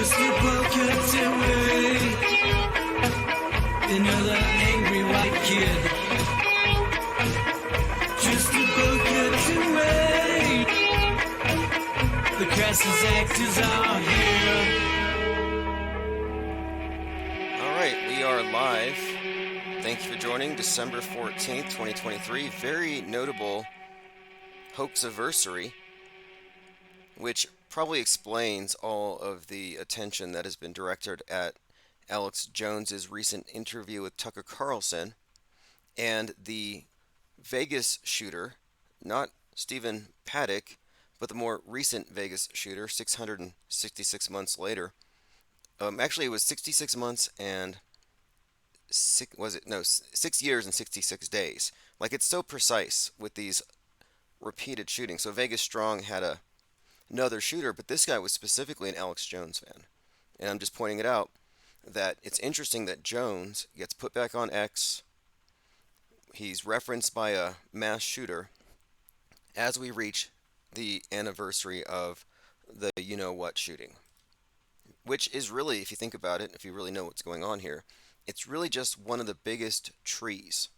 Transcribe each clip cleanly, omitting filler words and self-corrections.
Just a bucket away. Another angry white kid. Just a bucket away. The crisis actors are here. All right, we are live. Thank you for joining December 14th, 2023. Very notable hoax-aversary, which probably explains all of the attention that has been directed at Alex Jones's recent interview with Tucker Carlson and the Vegas shooter, not Stephen Paddock, but the more recent Vegas shooter, 666 months later. Actually, it was 66 months and 6 years and 66 days. Like, it's so precise with these repeated shootings. So Vegas Strong had another shooter, but this guy was specifically an Alex Jones fan. And I'm just pointing it out that it's interesting that Jones gets put back on X. He's referenced by a mass shooter as we reach the anniversary of the you-know-what shooting, which is really, if you think about it, if you really know what's going on here, it's really just one of the biggest trees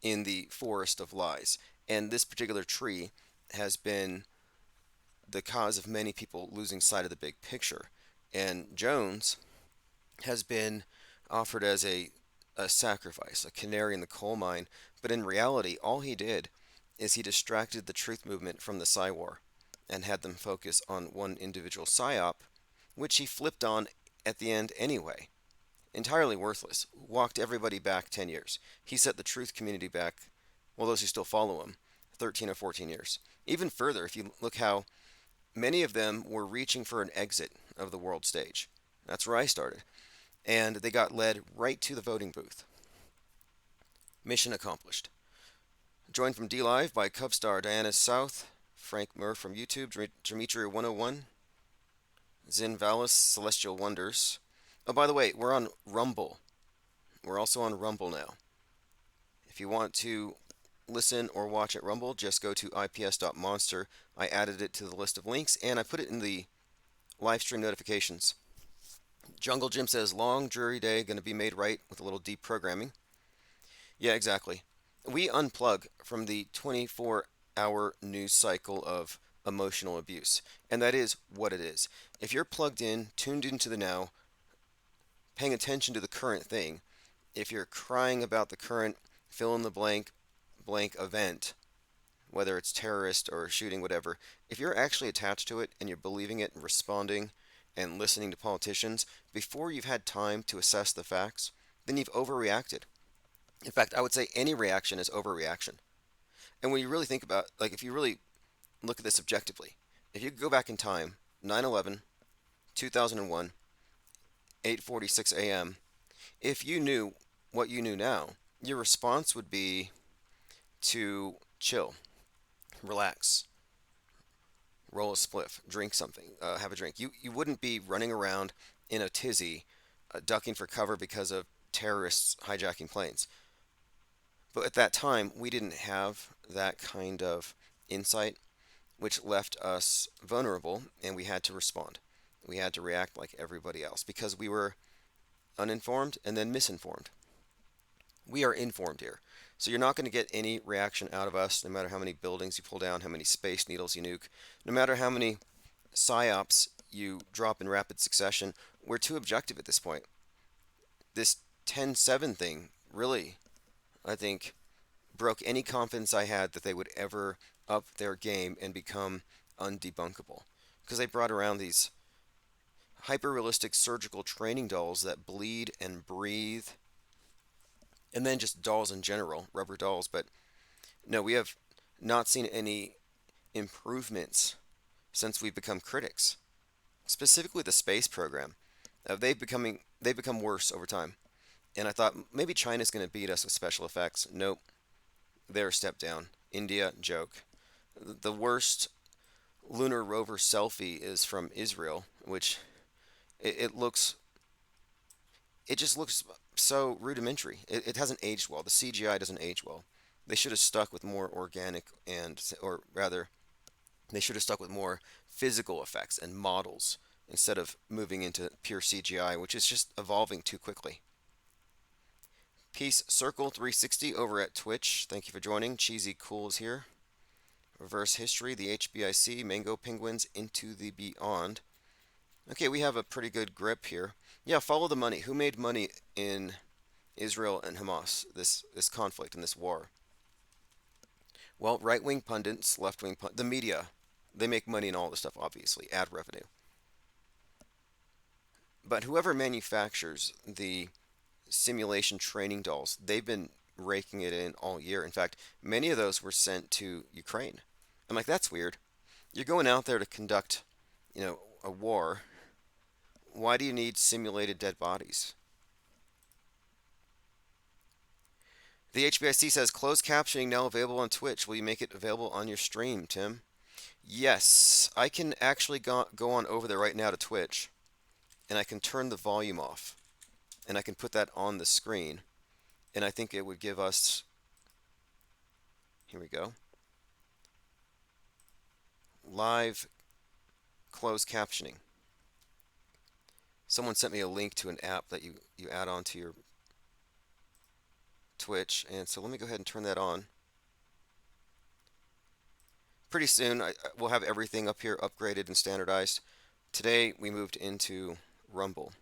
in the forest of lies. And this particular tree has been the cause of many people losing sight of the big picture. And Jones has been offered as a sacrifice, a canary in the coal mine. But in reality, all he did is he distracted the truth movement from the Psy War and had them focus on one individual psyop, which he flipped on at the end anyway. Entirely worthless. Walked everybody back 10 years. He set the truth community back, well, those who still follow him, 13 or 14 years. Even further, if you look how many of them were reaching for an exit of the world stage. That's where I started. And they got led right to the voting booth. Mission accomplished. Joined from DLive by Cub Star Diana South, Frank Murr from YouTube, Dimitri 101, Zin Valis, Celestial Wonders. Oh, by the way, we're on Rumble. We're also on Rumble now. If you want to listen or watch at Rumble, just go to ips.monster. I added it to the list of links, and I put it in the live stream notifications. Jungle Jim says, long jury day, going to be made right with a little deprogramming. Yeah, exactly. We unplug from the 24-hour news cycle of emotional abuse, and that is what it is. If you're plugged in, tuned into the now, paying attention to the current thing, if you're crying about the current fill in the blank event, whether it's terrorist or shooting, whatever, if you're actually attached to it and you're believing it and responding and listening to politicians before you've had time to assess the facts, then you've overreacted. In fact, I would say any reaction is overreaction. And when you really think about, like, if you really look at this objectively, if you go back in time, 9/11, 2001, 8:46 a.m., if you knew what you knew now, your response would be to chill, relax, roll a spliff, drink something, have a drink. You wouldn't be running around in a tizzy, ducking for cover because of terrorists hijacking planes. But at that time, we didn't have that kind of insight, which left us vulnerable, and we had to respond. We had to react like everybody else because we were uninformed and then misinformed. We are informed here. So you're not going to get any reaction out of us, no matter how many buildings you pull down, how many space needles you nuke, no matter how many psyops you drop in rapid succession. We're too objective at this point. This 10-7 thing really, I think, broke any confidence I had that they would ever up their game and become undebunkable. Because they brought around these hyper-realistic surgical training dolls that bleed and breathe, and then just dolls in general, rubber dolls. But no, we have not seen any improvements since we've become critics. Specifically the space program. They've become worse over time. And I thought maybe China's going to beat us with special effects. Nope. They're a step down. India, joke. The worst lunar rover selfie is from Israel, which it just looks so rudimentary. It hasn't aged well. The CGI doesn't age well. They should have stuck with more organic or rather, they should have stuck with more physical effects and models instead of moving into pure CGI, which is just evolving too quickly. Peace Circle 360 over at Twitch. Thank you for joining. Cheesy Cool is here. Reverse History, the HBIC, Mango Penguins, Into the Beyond. Okay, we have a pretty good grip here. Yeah, follow the money. Who made money in Israel and Hamas, this conflict and this war? Well, right-wing pundits, left-wing the media, they make money in all this stuff, obviously, ad revenue. But whoever manufactures the simulation training dolls, they've been raking it in all year. In fact, many of those were sent to Ukraine. I'm like, that's weird. You're going out there to conduct, a war. Why do you need simulated dead bodies? The HBIC says closed captioning now available on Twitch. Will you make it available on your stream, Tim? Yes, I can actually go on over there right now to Twitch, and I can turn the volume off, and I can put that on the screen, and I think it would give us, here we go, live closed captioning. Someone sent me a link to an app that you add on to your Twitch, and so let me go ahead and turn that on. Pretty soon we'll have everything up here upgraded and standardized. Today we moved into Rumble.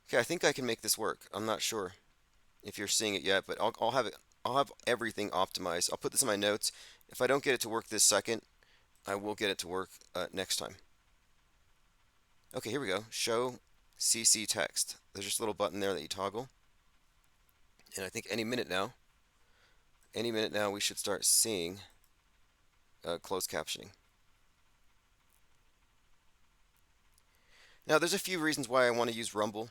Okay, I think I can make this work. I'm not sure if you're seeing it yet, but I'll have it. I'll have everything optimized. I'll put this in my notes. If I don't get it to work this second, I will get it to work next time. Okay, here we go. Show CC text. There's just a little button there that you toggle. And I think any minute now we should start seeing closed captioning. Now, there's a few reasons why I want to use Rumble.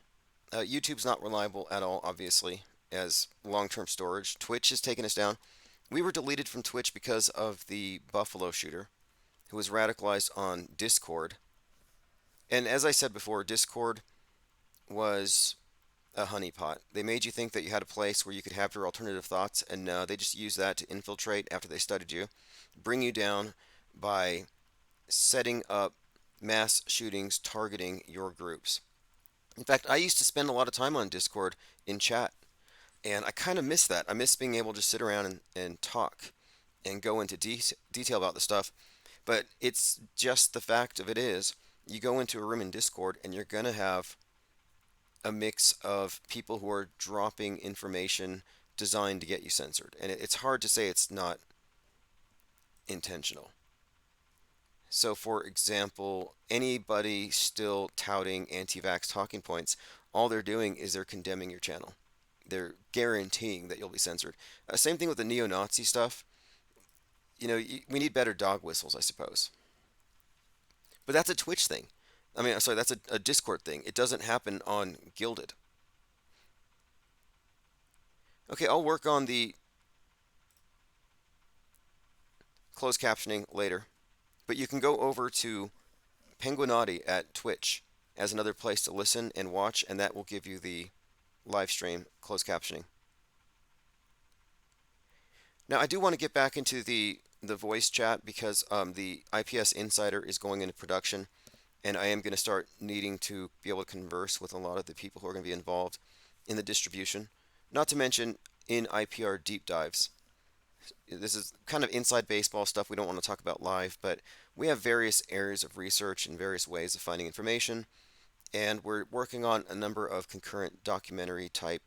YouTube's not reliable at all, obviously, as long-term storage. Twitch has taken us down. We were deleted from Twitch because of the Buffalo shooter, who was radicalized on Discord. And as I said before, Discord was a honeypot. They made you think that you had a place where you could have your alternative thoughts, and no, they just used that to infiltrate after they studied you, bring you down by setting up mass shootings targeting your groups. In fact, I used to spend a lot of time on Discord in chat, and I kind of miss that. I miss being able to sit around and talk and go into detail about the stuff. But it's just the fact of it is, you go into a room in Discord and you're going to have a mix of people who are dropping information designed to get you censored. And it's hard to say it's not intentional. So, for example, anybody still touting anti-vax talking points, all they're doing is they're condemning your channel. They're guaranteeing that you'll be censored. Same thing with the neo-Nazi stuff. We need better dog whistles, I suppose. But that's a Twitch thing. I mean, sorry, that's a Discord thing. It doesn't happen on Gilded. Okay, I'll work on the closed captioning later. But you can go over to Penguinati at Twitch as another place to listen and watch, and that will give you the live stream closed captioning. Now, I do want to get back into the voice chat because the IPS Insider is going into production, and I am going to start needing to be able to converse with a lot of the people who are going to be involved in the distribution. Not to mention in IPR deep dives. This is kind of inside baseball stuff we don't want to talk about live, but we have various areas of research and various ways of finding information, and we're working on a number of concurrent documentary type,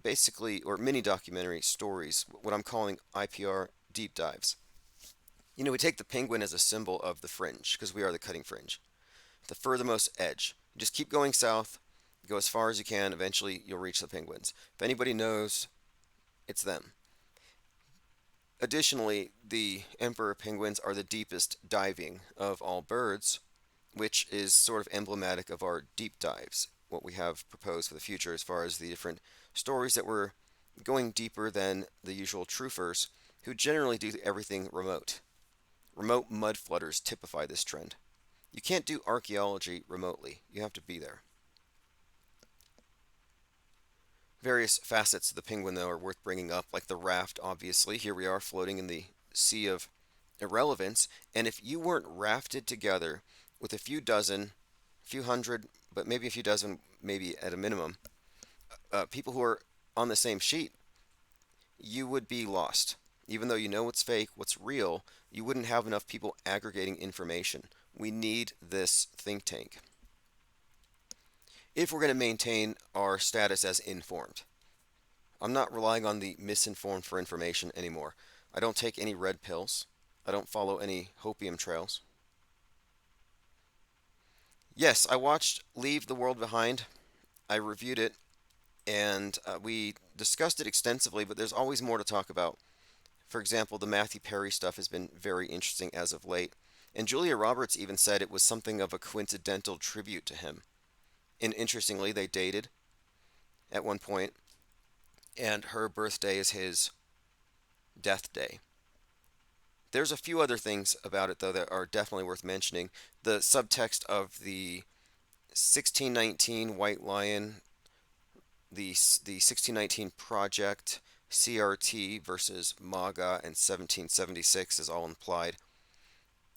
basically, or mini documentary stories, what I'm calling IPR deep dives. We take the penguin as a symbol of the fringe, because we are the cutting fringe, the furthermost edge. You just keep going south, go as far as you can, eventually you'll reach the penguins. If anybody knows, it's them. Additionally, the emperor penguins are the deepest diving of all birds, which is sort of emblematic of our deep dives, what we have proposed for the future as far as the different stories that we're going deeper than the usual truthers, who generally do everything remote. Remote mud flutters typify this trend. You can't do archaeology remotely. You have to be there. Various facets of the penguin, though, are worth bringing up, like the raft, obviously. Here we are floating in the sea of irrelevance. And if you weren't rafted together with a few dozen, few hundred, but maybe a few dozen, maybe at a minimum, people who are on the same sheet, you would be lost. Even though you know what's fake, what's real, you wouldn't have enough people aggregating information. We need this think tank if we're going to maintain our status as informed. I'm not relying on the misinformed for information anymore. I don't take any red pills. I don't follow any hopium trails. Yes, I watched Leave the World Behind. I reviewed it and we discussed it extensively, but there's always more to talk about. For example, the Matthew Perry stuff has been very interesting as of late. And Julia Roberts even said it was something of a coincidental tribute to him. And interestingly, they dated at one point, and her birthday is his death day. There's a few other things about it, though, that are definitely worth mentioning. The subtext of the 1619 White Lion, the 1619 Project, CRT versus MAGA, and 1776 is all implied.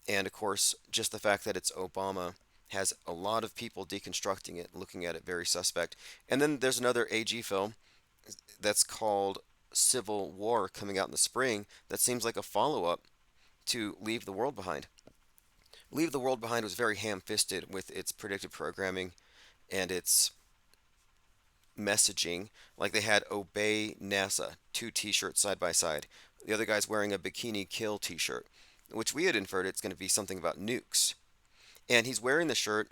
And of course, just the fact that it's Obama has a lot of people deconstructing it, looking at it very suspect. And then there's another AG film that's called Civil War coming out in the spring that seems like a follow up to Leave the World Behind. Leave the World Behind was very ham fisted with its predictive programming and its messaging. Like they had Obey NASA, two t shirts side by side. The other guy's wearing a Bikini Kill t shirt, which we had inferred it's going to be something about nukes. And he's wearing the shirt,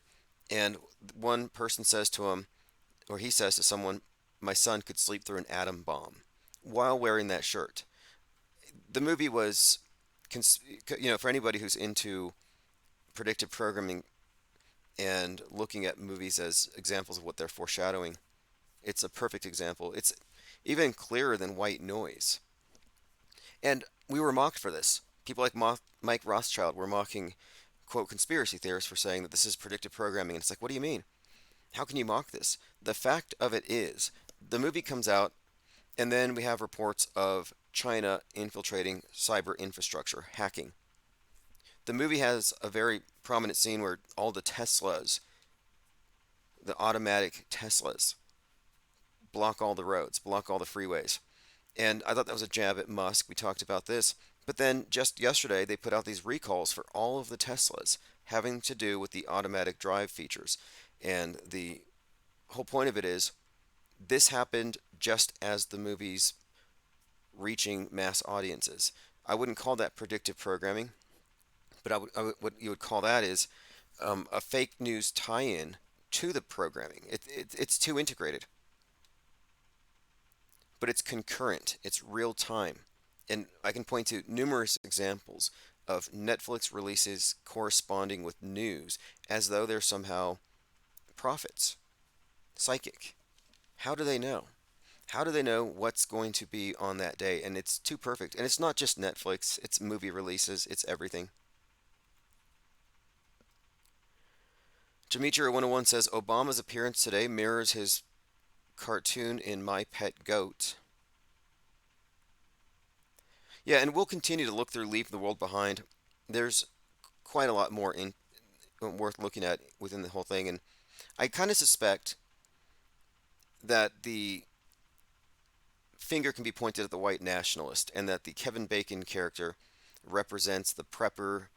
and one person says to him, or he says to someone, my son could sleep through an atom bomb while wearing that shirt. The movie was, for anybody who's into predictive programming and looking at movies as examples of what they're foreshadowing, it's a perfect example. It's even clearer than white noise. And we were mocked for this. People like Mike Rothschild were mocking, quote, conspiracy theorists for saying that this is predictive programming. And it's like, what do you mean? How can you mock this? The fact of it is, the movie comes out, and then we have reports of China infiltrating cyber infrastructure, hacking. The movie has a very prominent scene where all the Teslas, the automatic Teslas, block all the roads, block all the freeways. And I thought that was a jab at Musk. We talked about this. But then just yesterday, they put out these recalls for all of the Teslas having to do with the automatic drive features. And the whole point of it is this happened just as the movie's reaching mass audiences. I wouldn't call that predictive programming, but what you would call that is a fake news tie-in to the programming. It's too integrated, but it's concurrent. It's real time, and I can point to numerous examples of Netflix releases corresponding with news as though they're somehow prophets, psychic. How do they know? How do they know what's going to be on that day? And it's too perfect. And it's not just Netflix, it's movie releases, it's everything. Demetria 101 says Obama's appearance today mirrors his cartoon in My Pet Goat. Yeah, and we'll continue to look through Leave the World Behind. There's quite a lot more worth looking at within the whole thing, and I kind of suspect that the finger can be pointed at the white nationalist, and that the Kevin Bacon character represents the prepper,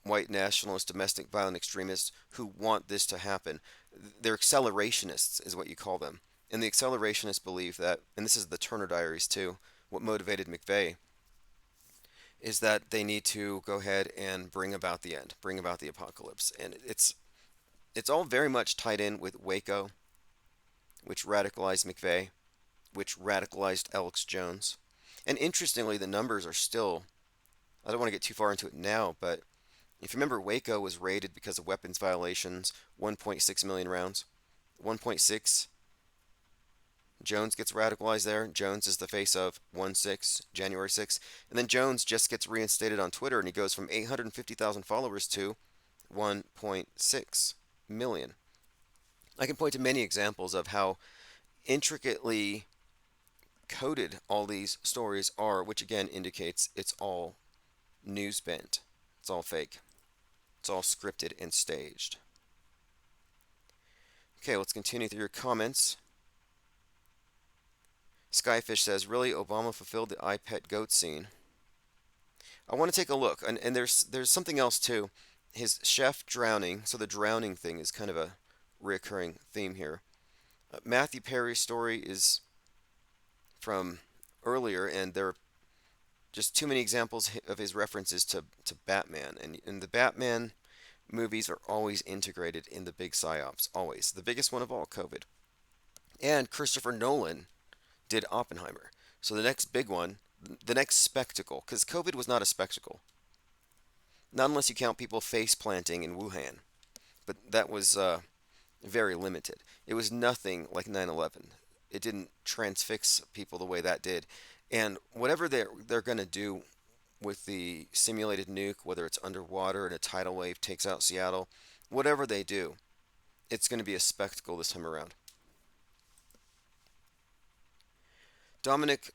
white nationalist, domestic violent extremists who want this to happen. They're accelerationists, is what you call them. And the accelerationists believe that, and this is the Turner Diaries too, what motivated McVeigh, is that they need to go ahead and bring about the end, bring about the apocalypse. And it's all very much tied in with Waco, which radicalized McVeigh, which radicalized Alex Jones. And interestingly, the numbers are still, I don't want to get too far into it now, but if you remember, Waco was raided because of weapons violations, 1.6 million rounds. 1.6. Jones gets radicalized there. Jones is the face of 1/6, January 6th. And then Jones just gets reinstated on Twitter and he goes from 850,000 followers to 1.6 million. I can point to many examples of how intricately coded all these stories are, which again indicates it's all news bent. It's all fake. It's all scripted and staged. Okay, let's continue through your comments. Skyfish says, really, Obama fulfilled the I pet goat scene. I want to take a look, and there's something else too. His chef drowning, so the drowning thing is kind of a reoccurring theme here. Matthew Perry's story is from earlier, and there are just too many examples of his references to Batman. And the Batman movies are always integrated in the big psyops, always. The biggest one of all, COVID. And Christopher Nolan did Oppenheimer. So the next big one, the next spectacle, because COVID was not a spectacle. Not unless you count people face planting in Wuhan. But that was very limited. It was nothing like 9/11. It didn't transfix people the way that did. And whatever they're going to do with the simulated nuke, whether it's underwater and a tidal wave takes out Seattle, whatever they do, it's going to be a spectacle this time around. Dominic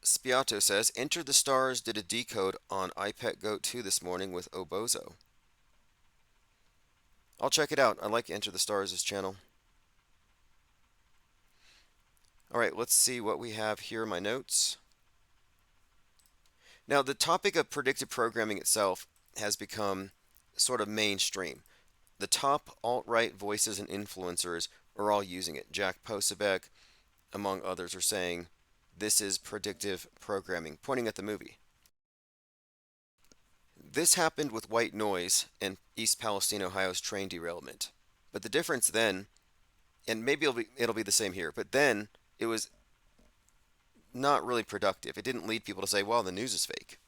Spiato says, Enter the Stars did a decode on iPet Goat 2 this morning with Obozo. I'll check it out. I like Enter the Stars' channel. Alright, let's see what we have here in my notes. Now, the topic of predictive programming itself has become sort of mainstream. The top alt-right voices and influencers are all using it. Jack Posobiec, among others, are saying, this is predictive programming, pointing at the movie. This happened with White Noise and East Palestine, Ohio's train derailment. But the difference then, and maybe it'll be the same here, but then it was not really productive. It didn't lead people to say, well, the news is fake.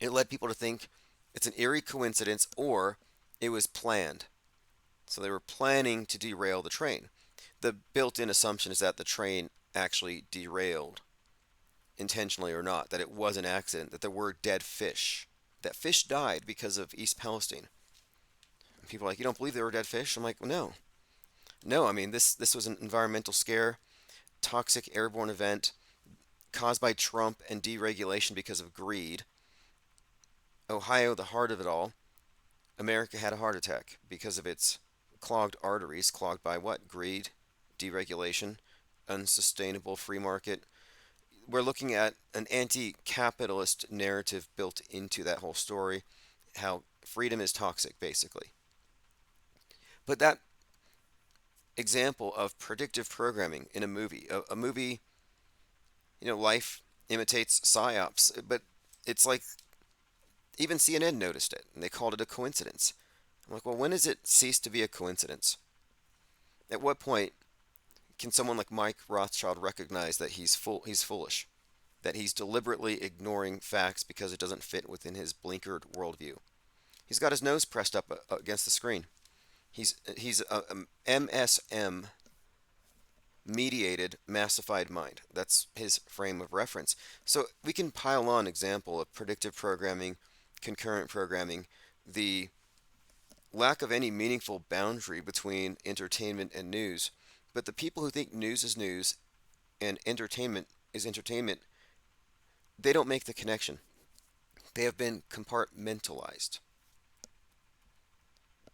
It led people to think it's an eerie coincidence or it was planned. So they were planning to derail the train. The built-in assumption is that the train actually derailed, intentionally or not, that it was an accident, that there were dead fish, that fish died because of East Palestine. And people are like, you don't believe there were dead fish? I'm like, well, no, I mean, this was an environmental scare, toxic airborne event caused by Trump and deregulation because of greed. Ohio, the heart of it all, America had a heart attack because of its clogged arteries, clogged by what? Greed, deregulation, unsustainable free market. We're looking at an anti-capitalist narrative built into that whole story, how freedom is toxic, basically. But that example of predictive programming in a movie, a movie, life imitates psyops, but it's like even CNN noticed it, and they called it a coincidence. I'm like, well, when does it cease to be a coincidence? At what point can someone like Mike Rothschild recognize that he's foolish, that he's deliberately ignoring facts because it doesn't fit within his blinkered worldview? He's got his nose pressed up against the screen. He's a MSM, mediated massified mind. That's his frame of reference. So we can pile on example of predictive programming, concurrent programming, the lack of any meaningful boundary between entertainment and news. But the people who think news is news and entertainment is entertainment, they don't make the connection. They have been compartmentalized.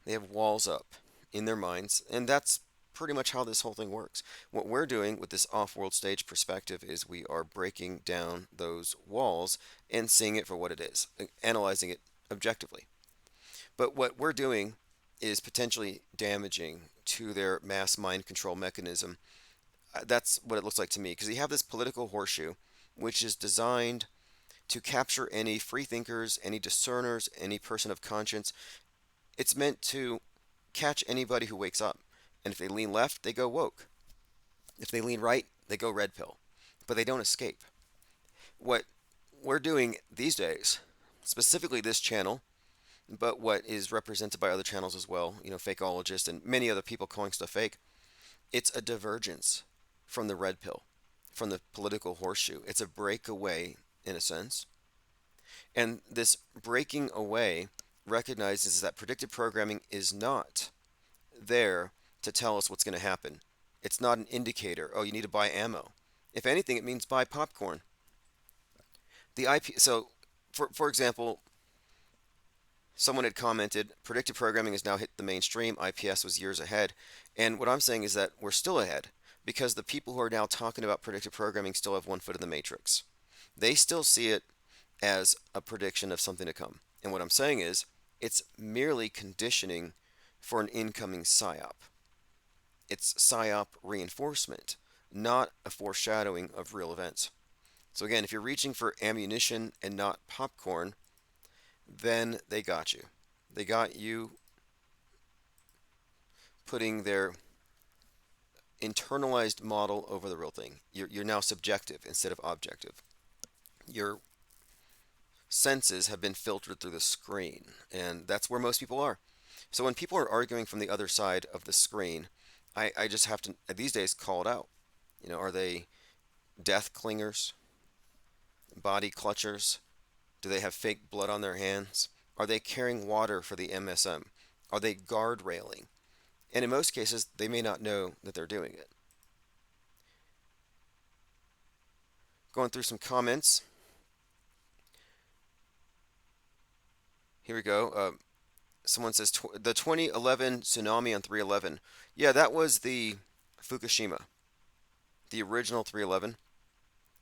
They have walls up in their minds, and that's pretty much how this whole thing works. What we're doing with this off-world stage perspective is we are breaking down those walls and seeing it for what it is, analyzing it objectively. But what we're doing is potentially damaging to their mass mind control mechanism. That's what it looks like to me, because you have this political horseshoe, which is designed to capture any free thinkers, any discerners, any person of conscience. It's meant to catch anybody who wakes up. And if they lean left, they go woke. If they lean right, they go red pill. But they don't escape. What we're doing these days, specifically this channel, but what is represented by other channels as well, Fakeologist and many other people calling stuff fake, it's a divergence from the red pill, from the political horseshoe. It's a breakaway, in a sense. And this breaking away recognizes that predictive programming is not there to tell us what's going to happen. It's not an indicator, oh, you need to buy ammo. If anything, it means buy popcorn. So For example, someone had commented, predictive programming has now hit the mainstream. IPS was years ahead. And what I'm saying is that we're still ahead because the people who are now talking about predictive programming still have one foot in the matrix. They still see it as a prediction of something to come. And what I'm saying is it's merely conditioning for an incoming PSYOP. It's PSYOP reinforcement, not a foreshadowing of real events. So again, if you're reaching for ammunition and not popcorn, then they got you. They got you putting their internalized model over the real thing. You're now subjective instead of objective. Your senses have been filtered through the screen, and that's where most people are. So when people are arguing from the other side of the screen, I just have to, these days, call it out. Are they death clingers, body clutchers? Do they have fake blood on their hands? Are they carrying water for the MSM? Are they guard railing? And in most cases, they may not know that they're doing it. Going through some comments. Here we go. Someone says the 2011 tsunami on 311. Yeah, that was the Fukushima, the original 311.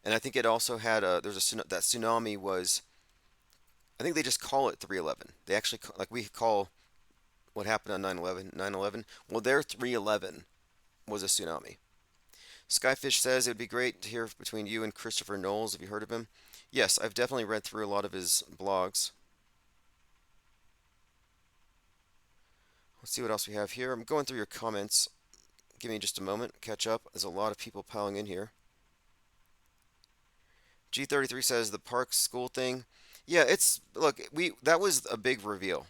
And I think it also had that tsunami was, I think they just call it 311. They actually, like we call what happened on 9/11, 9/11. Well, their 311 was a tsunami. Skyfish says it would be great to hear between you and Christopher Knowles. Have you heard of him? Yes, I've definitely read through a lot of his blogs. Let's see what else we have here. I'm going through your comments. Give me just a moment. Catch up. There's a lot of people piling in here. G33 says the park school thing. Yeah, that was a big reveal.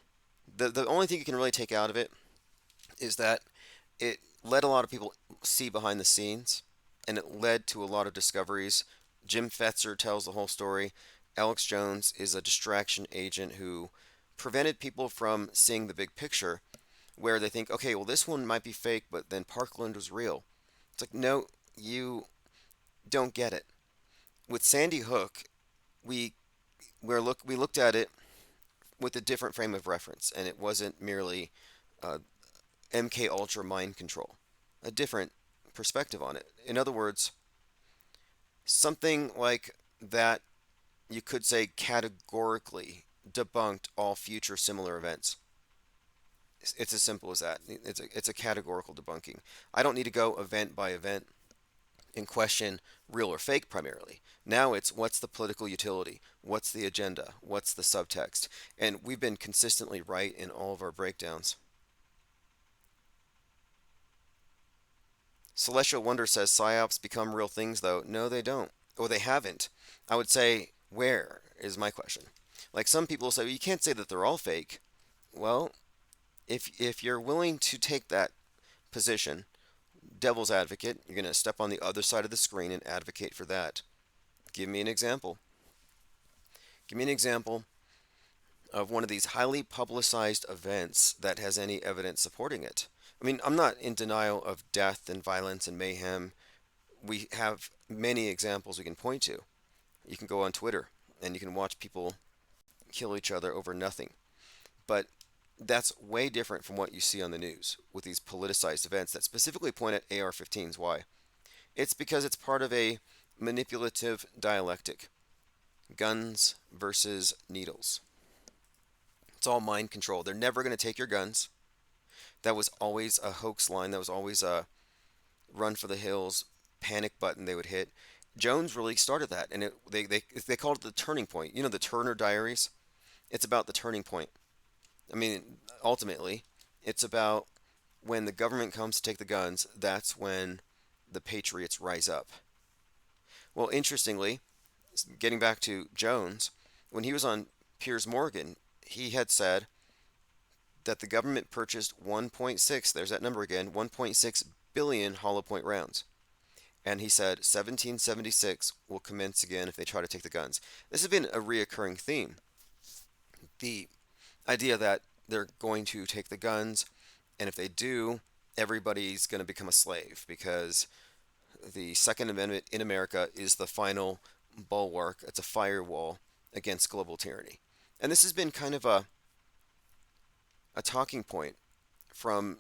The only thing you can really take out of it is that it let a lot of people see behind the scenes, and it led to a lot of discoveries. Jim Fetzer tells the whole story. Alex Jones is a distraction agent who prevented people from seeing the big picture, where they think, okay, well, this one might be fake, but then Parkland was real. It's like, no, you don't get it. With Sandy Hook, we looked at it with a different frame of reference, and it wasn't merely MK Ultra mind control. A different perspective on it. In other words, something like that, you could say, categorically debunked all future similar events. It's as simple as that. It's a categorical debunking. I don't need to go event by event and question real or fake primarily. Now it's what's the political utility? What's the agenda? What's the subtext? And we've been consistently right in all of our breakdowns. Celestial Wonder says psyops become real things though. No, they don't. Or they haven't. I would say, where is my question? Like some people say, well, you can't say that they're all fake. Well, if you're willing to take that position, devil's advocate, you're going to step on the other side of the screen and advocate for that. Give me an example. Give me an example of one of these highly publicized events that has any evidence supporting it. I mean, I'm not in denial of death and violence and mayhem. We have many examples we can point to. You can go on Twitter and you can watch people kill each other over nothing. But that's way different from what you see on the news with these politicized events that specifically point at AR-15s. Why? It's because it's part of a manipulative dialectic. Guns versus needles. It's all mind control. They're never going to take your guns. That was always a hoax line. That was always a run for the hills panic button they would hit. Jones really started that, and they called it the turning point. You know, the Turner Diaries? It's about the turning point. I mean, ultimately, it's about when the government comes to take the guns, that's when the patriots rise up. Well, interestingly, getting back to Jones, when he was on Piers Morgan, he had said that the government purchased 1.6, there's that number again, 1.6 billion hollow point rounds. And he said 1776 will commence again if they try to take the guns. This has been a reoccurring theme. The idea that they're going to take the guns, and if they do, everybody's going to become a slave because the Second Amendment in America is the final bulwark. It's a firewall against global tyranny. And this has been kind of a talking point from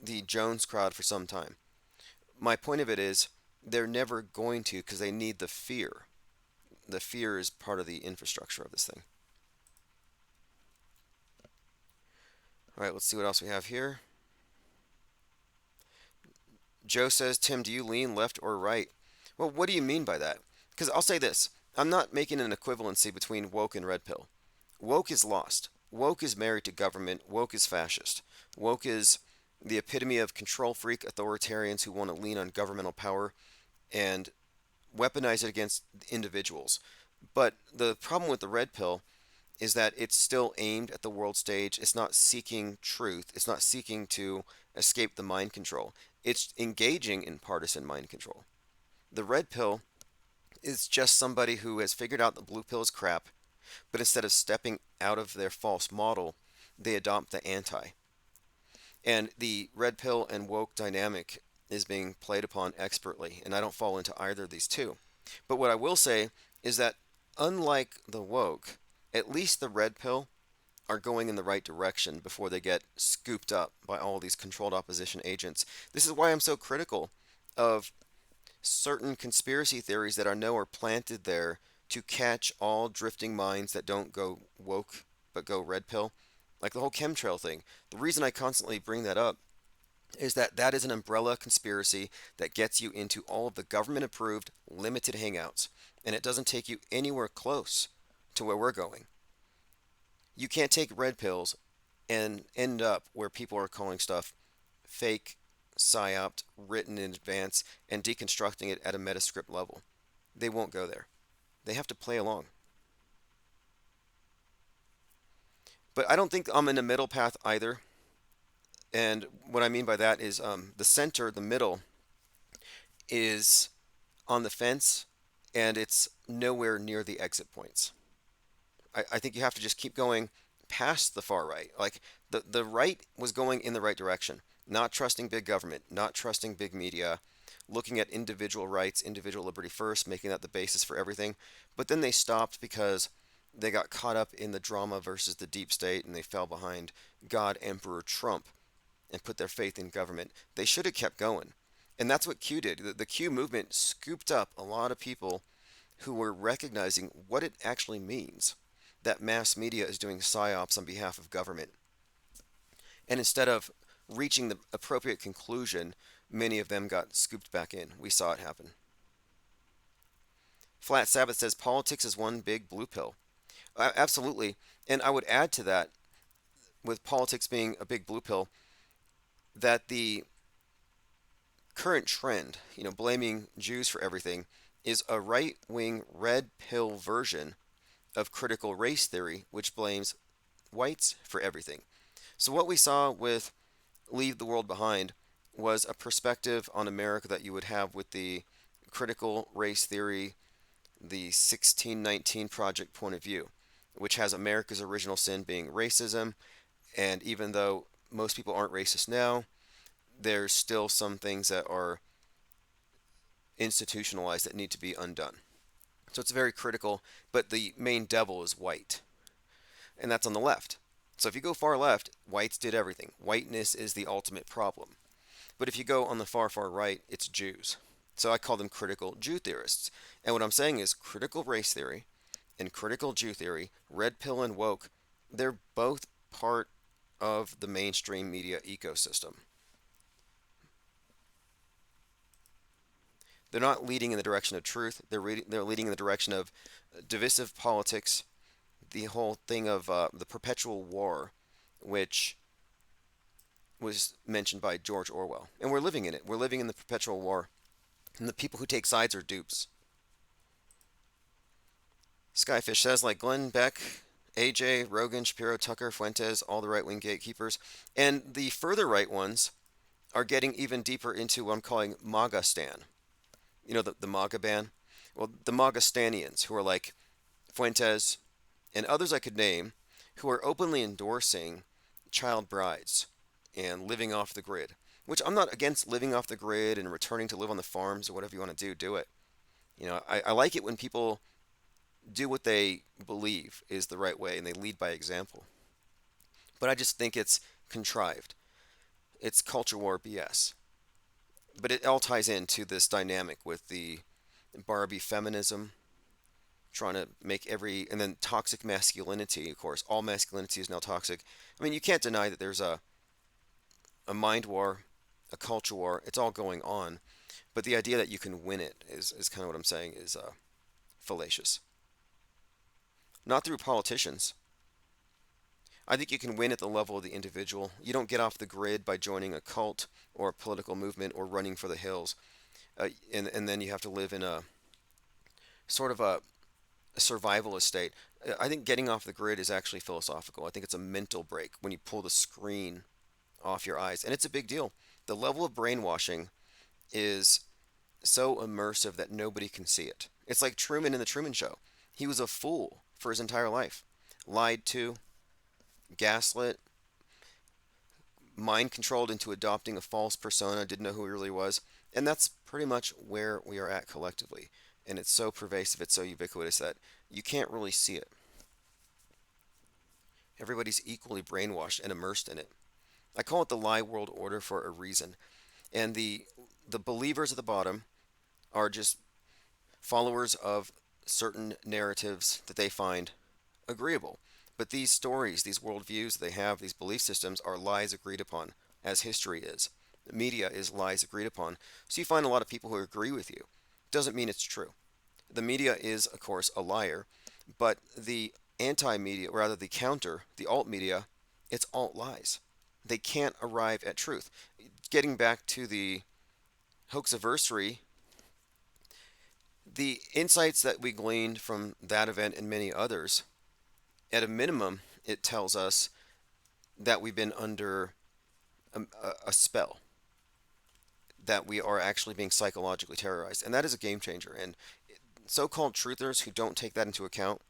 the Jones crowd for some time. My point of it is they're never going to because they need the fear. The fear is part of the infrastructure of this thing. All right, let's see what else we have here. Joe says, Tim, do you lean left or right? Well, what do you mean by that? Because I'll say this, I'm not making an equivalency between woke and red pill. Woke is lost. Woke is married to government. Woke is fascist. Woke is the epitome of control freak authoritarians who want to lean on governmental power and weaponize it against individuals. But the problem with the red pill is that it's still aimed at the world stage. It's not seeking truth. It's not seeking to escape the mind control. It's engaging in partisan mind control. The red pill is just somebody who has figured out the blue pill is crap, but instead of stepping out of their false model, they adopt the anti. And the red pill and woke dynamic is being played upon expertly, and I don't fall into either of these two. But what I will say is that unlike the woke, at least the red pill are going in the right direction before they get scooped up by all these controlled opposition agents. This is why I'm so critical of certain conspiracy theories that I know are planted there to catch all drifting minds that don't go woke but go red pill. Like the whole chemtrail thing. The reason I constantly bring that up is that that is an umbrella conspiracy that gets you into all of the government approved limited hangouts, and it doesn't take you anywhere close to where we're going. You can't take red pills and end up where people are calling stuff fake, psyoped, written in advance, and deconstructing it at a metascript level. They won't go there. They have to play along. But I don't think I'm in the middle path either. And what I mean by that is the center, the middle, is on the fence and it's nowhere near the exit points. I think you have to just keep going past the far right. Like the right was going in the right direction, not trusting big government, not trusting big media, looking at individual rights, individual liberty first, making that the basis for everything. But then they stopped because they got caught up in the drama versus the deep state and they fell behind God Emperor Trump and put their faith in government. They should have kept going. And that's what Q did. The Q movement scooped up a lot of people who were recognizing what it actually means that mass media is doing psyops on behalf of government. And instead of reaching the appropriate conclusion, many of them got scooped back in. We saw it happen. Flat Sabbath says politics is one big blue pill. Absolutely. And I would add to that, with politics being a big blue pill, that the current trend, blaming Jews for everything, is a right-wing red pill version of critical race theory, which blames whites for everything. So what we saw with Leave the World Behind was a perspective on America that you would have with the critical race theory, the 1619 Project point of view, which has America's original sin being racism, and even though most people aren't racist now, there's still some things that are institutionalized that need to be undone. So it's very critical, but the main devil is white. And that's on the left. So if you go far left, whites did everything. Whiteness is the ultimate problem. But if you go on the far, far right, it's Jews. So I call them critical Jew theorists. And what I'm saying is critical race theory and critical Jew theory, red pill and woke, they're both part of the mainstream media ecosystem. They're not leading in the direction of truth. They're leading in the direction of divisive politics, the whole thing of the perpetual war, which was mentioned by George Orwell. And we're living in it. We're living in the perpetual war. And the people who take sides are dupes. Skyfish says, like Glenn Beck, AJ, Rogan, Shapiro, Tucker, Fuentes, all the right-wing gatekeepers. And the further right ones are getting even deeper into what I'm calling MAGA Stan. The MAGA ban? Well, the MAGA Stanians, who are like Fuentes and others I could name, who are openly endorsing child brides and living off the grid. Which I'm not against living off the grid and returning to live on the farms or whatever you want to do it. I like it when people do what they believe is the right way and they lead by example. But I just think it's contrived. It's culture war BS. But it all ties into this dynamic with the Barbie feminism, trying to make every, and then toxic masculinity, of course. All masculinity is now toxic. I mean, you can't deny that there's a mind war, a culture war. It's all going on. But the idea that you can win it is kind of what I'm saying is fallacious. Not through politicians. I think you can win at the level of the individual. You don't get off the grid by joining a cult or a political movement or running for the hills. And then you have to live in a sort of a survivalist state. I think getting off the grid is actually philosophical. I think it's a mental break when you pull the screen off your eyes. And it's a big deal. The level of brainwashing is so immersive that nobody can see it. It's like Truman in The Truman Show. He was a fool for his entire life. Lied to, gaslit, mind controlled into adopting a false persona, didn't know who he really was. And that's pretty much where we are at collectively. And it's so pervasive, it's so ubiquitous that you can't really see it. Everybody's equally brainwashed and immersed in it. I call it the lie world order for a reason. And the believers at the bottom are just followers of certain narratives that they find agreeable. But these stories, these worldviews they have, these belief systems are lies agreed upon, as history is. Media is lies agreed upon. So you find a lot of people who agree with you. Doesn't mean it's true. The media is, of course, a liar, but the anti media, or rather the counter, the alt media, it's alt lies. They can't arrive at truth. Getting back to the hoaxiversary, the insights that we gleaned from that event and many others, at a minimum, it tells us that we've been under a spell, that we are actually being psychologically terrorized. And that is a game changer. And so called truthers who don't take that into account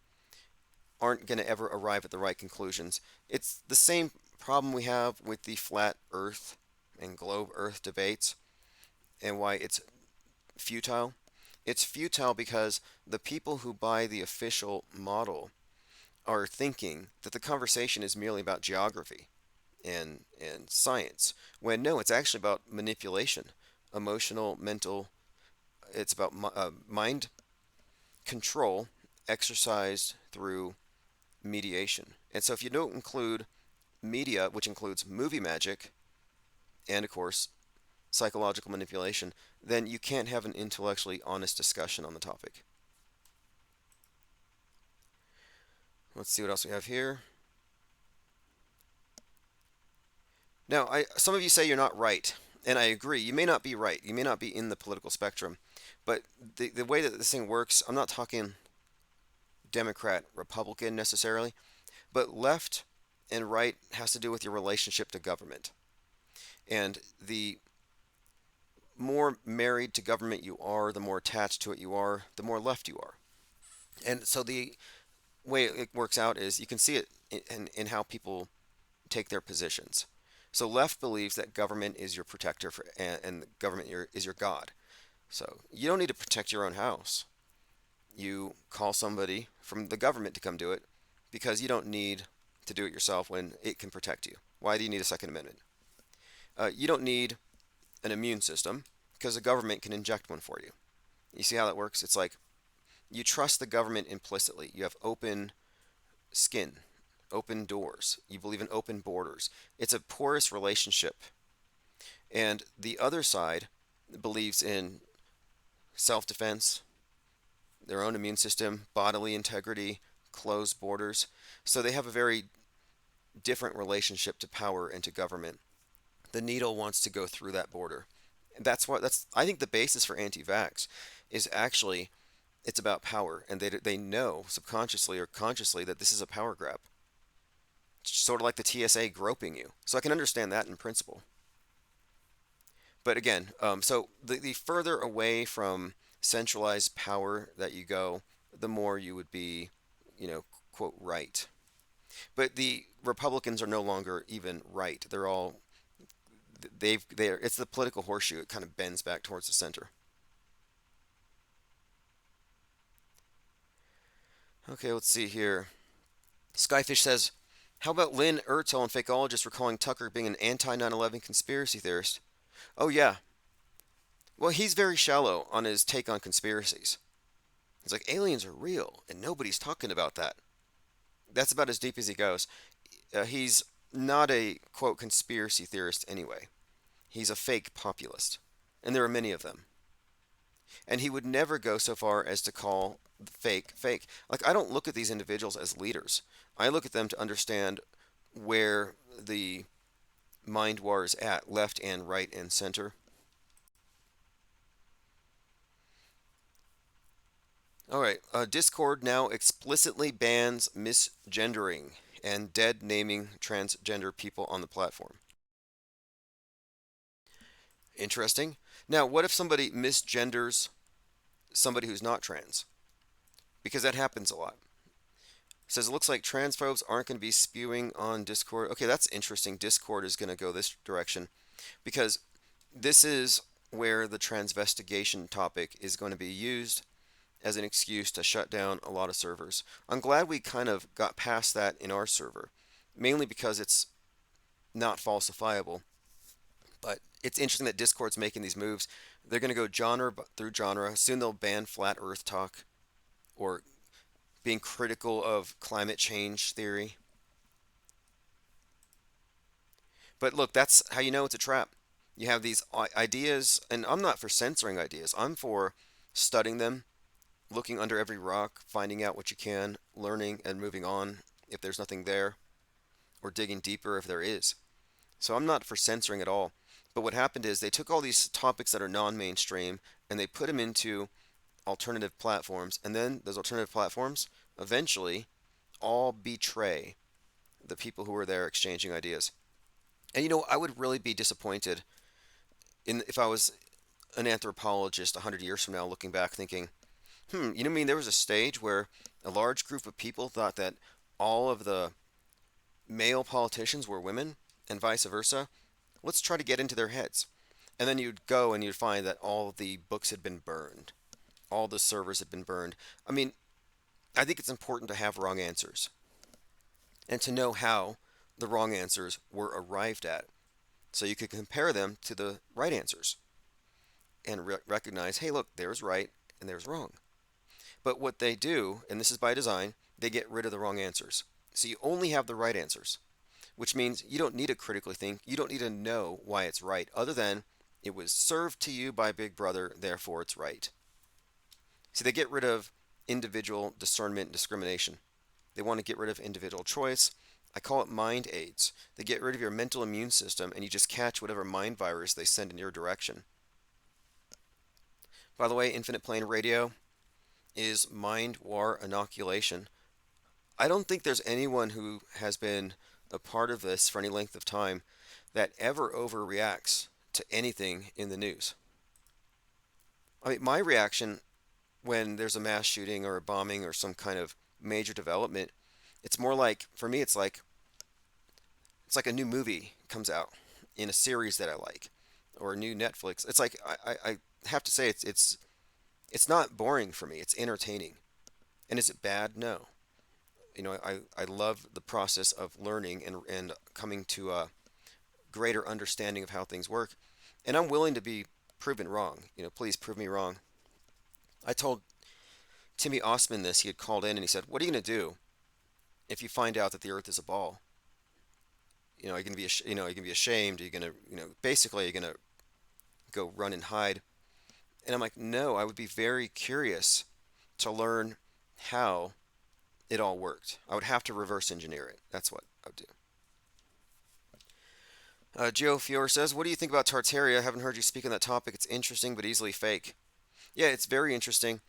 aren't going to ever arrive at the right conclusions. It's the same problem we have with the flat earth and globe earth debates and why it's futile. It's futile because the people who buy the official model are thinking that the conversation is merely about geography and science, when no, it's actually about manipulation, emotional, mental. It's about mind control exercised through mediation. And so if you don't include media, which includes movie magic and, of course, psychological manipulation, then you can't have an intellectually honest discussion on the topic. Let's see what else we have here. Now, some of you say you're not right, and I agree. You may not be right. You may not be in the political spectrum, but the way that this thing works, I'm not talking Democrat, Republican necessarily, but left and right has to do with your relationship to government. And the more married to government you are, the more attached to it you are, the more left you are. And so the way it works out is you can see it in how people take their positions. So left believes that government is your protector and the government is your God. So you don't need to protect your own house. You call somebody from the government to come do it because you don't need to do it yourself when it can protect you. Why do you need a Second Amendment? You don't need an immune system because the government can inject one for you. You see how that works? It's like you trust the government implicitly. You have open skin, open doors. You believe in open borders. It's a porous relationship. And the other side believes in self defense, their own immune system, bodily integrity, closed borders. So they have a very different relationship to power and to government. The needle wants to go through that border. That's I think the basis for anti-vax is actually it's about power, and they know subconsciously or consciously that this is a power grab. It's sort of like the TSA groping you. So I can understand that in principle. But again, so the further away from centralized power that you go, the more you would be, quote, right. But the Republicans are no longer even right. They're all they're it's the political horseshoe. It kind of bends back towards the center. Okay, let's see here. Skyfish says, how about Lynn Ertel and Fakeologist recalling Tucker being an anti 9/11 conspiracy theorist? Oh, yeah. Well, he's very shallow on his take on conspiracies. It's like aliens are real, and nobody's talking about that. That's about as deep as he goes. He's not a, quote, conspiracy theorist anyway. He's a fake populist. And there are many of them. And he would never go so far as to call fake fake. Like, I don't look at these individuals as leaders. I look at them to understand where the mind war is at, left and right and center. All right, Discord now explicitly bans misgendering and dead naming transgender people on the platform. Interesting. Now, what if somebody misgenders somebody who's not trans? Because that happens a lot. It says it looks like transphobes aren't going to be spewing on Discord. Okay, that's interesting. Discord is going to go this direction because this is where the transvestigation topic is going to be used as an excuse to shut down a lot of servers. I'm glad we kind of got past that in our server, mainly because it's not falsifiable. But it's interesting that Discord's making these moves. They're going to go genre through genre. Soon they'll ban flat earth talk or being critical of climate change theory. But look, that's how you know it's a trap. You have these ideas, and I'm not for censoring ideas. I'm for studying them, looking under every rock, finding out what you can, learning and moving on if there's nothing there, or digging deeper if there is. So I'm not for censoring at all. But what happened is they took all these topics that are non-mainstream and they put them into alternative platforms, and then those alternative platforms eventually all betray the people who are there exchanging ideas. And I would really be disappointed if I was an anthropologist 100 years from now looking back thinking, I mean, there was a stage where a large group of people thought that all of the male politicians were women and vice versa. Let's try to get into their heads. And then you'd go and you'd find that all the books had been burned, all the servers had been burned. I mean, I think it's important to have wrong answers and to know how the wrong answers were arrived at so you could compare them to the right answers and recognize, hey, look, there's right and there's wrong. But what they do, and this is by design, they get rid of the wrong answers. So you only have the right answers, which means you don't need to critically think. You don't need to know why it's right, other than it was served to you by Big Brother, therefore it's right. See, they get rid of individual discernment and discrimination. They want to get rid of individual choice. I call it mind aids. They get rid of your mental immune system and you just catch whatever mind virus they send in your direction. By the way, Infinite Plane Radio is mind war inoculation. I don't think there's anyone who has been a part of this for any length of time that ever overreacts to anything in the news. I mean, my reaction when there's a mass shooting or a bombing or some kind of major development, it's more like, for me, it's like a new movie comes out in a series that I like or a new Netflix. It's like I have to say it's not boring for me. It's entertaining. And is it bad? No. I love the process of learning and coming to a greater understanding of how things work. And I'm willing to be proven wrong. Please prove me wrong. I told Timmy Osman this. He had called in and he said, "What are you going to do if you find out that the Earth is a ball? Are you going to be, you going to be ashamed? Are you going to, basically, are you going to go run and hide?" And I'm like, no, I would be very curious to learn how it all worked. I would have to reverse engineer it. That's what I would do. Geo Fior says, "What do you think about Tartaria? I haven't heard you speak on that topic. It's interesting but easily fake." Yeah, it's very interesting.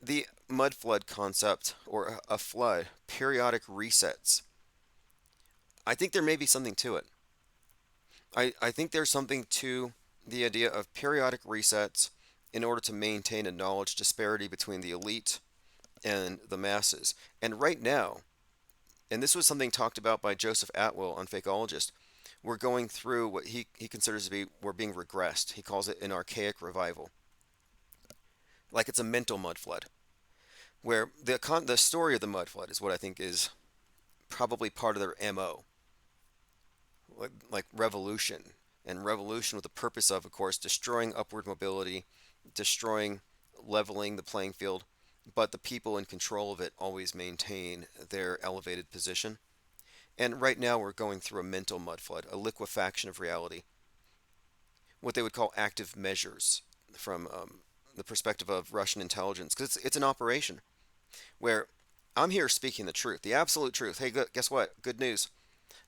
The mud flood concept, or a flood, periodic resets. I think there may be something to it. I think there's something to the idea of periodic resets in order to maintain a knowledge disparity between the elite and the masses. And right now, and this was something talked about by Joseph Atwill on Fakeologist, we're going through what he considers to be, we're being regressed. He calls it an archaic revival. Like it's a mental mud flood. where the story of the mud flood is what I think is probably part of their MO, like revolution, and revolution with the purpose of course, destroying upward mobility, destroying leveling the playing field, but the people in control of it always maintain their elevated position. And right now we're going through a mental mud flood, a liquefaction of reality, what they would call active measures from the perspective of Russian intelligence, because it's an operation where I'm here speaking the truth, the absolute truth. Hey, guess what? Good news.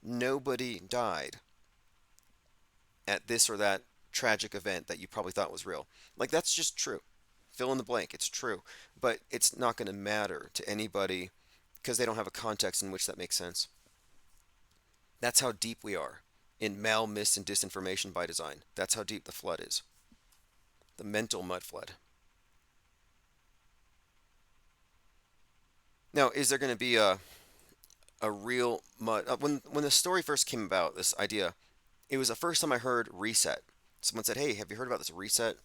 Nobody died at this or that tragic event that you probably thought was real. Like, that's just true. Fill in the blank. It's true. But it's not going to matter to anybody because they don't have a context in which that makes sense. That's how deep we are in mal, mis, and disinformation by design. That's how deep the flood is. The mental mud flood. Now, is there going to be a real mud? When the story first came about, this idea, it was the first time I heard reset. Someone said, "Hey, have you heard about this reset?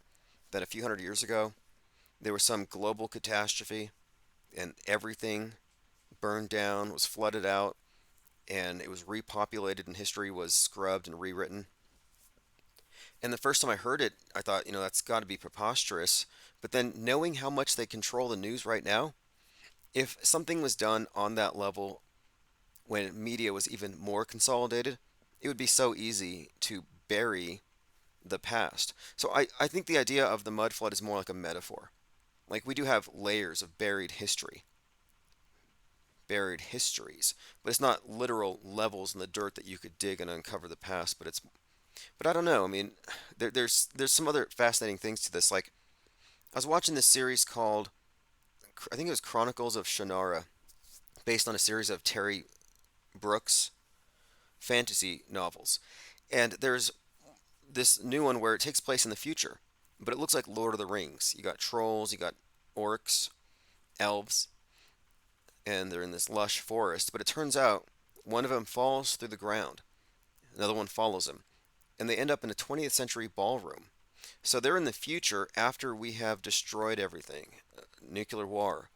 That a few hundred years ago there was some global catastrophe and everything burned down, was flooded out, and it was repopulated, and history was scrubbed and rewritten." And the first time I heard it, I thought, that's got to be preposterous. But then knowing how much they control the news right now, if something was done on that level when media was even more consolidated, it would be so easy to bury the past. So I think the idea of the mud flood is more like a metaphor. Like, we do have layers of buried history, buried histories, but it's not literal levels in the dirt that you could dig and uncover the past. But I don't know. I mean, there's some other fascinating things to this. Like, I was watching this series called, I think it was Chronicles of Shannara, based on a series of Terry Brooks fantasy novels. And there's this new one where it takes place in the future, but it looks like Lord of the Rings. You got trolls, you got orcs, elves, and they're in this lush forest. But it turns out one of them falls through the ground, another one follows him, and they end up in a 20th century ballroom. So they're in the future after we have destroyed everything, nuclear war,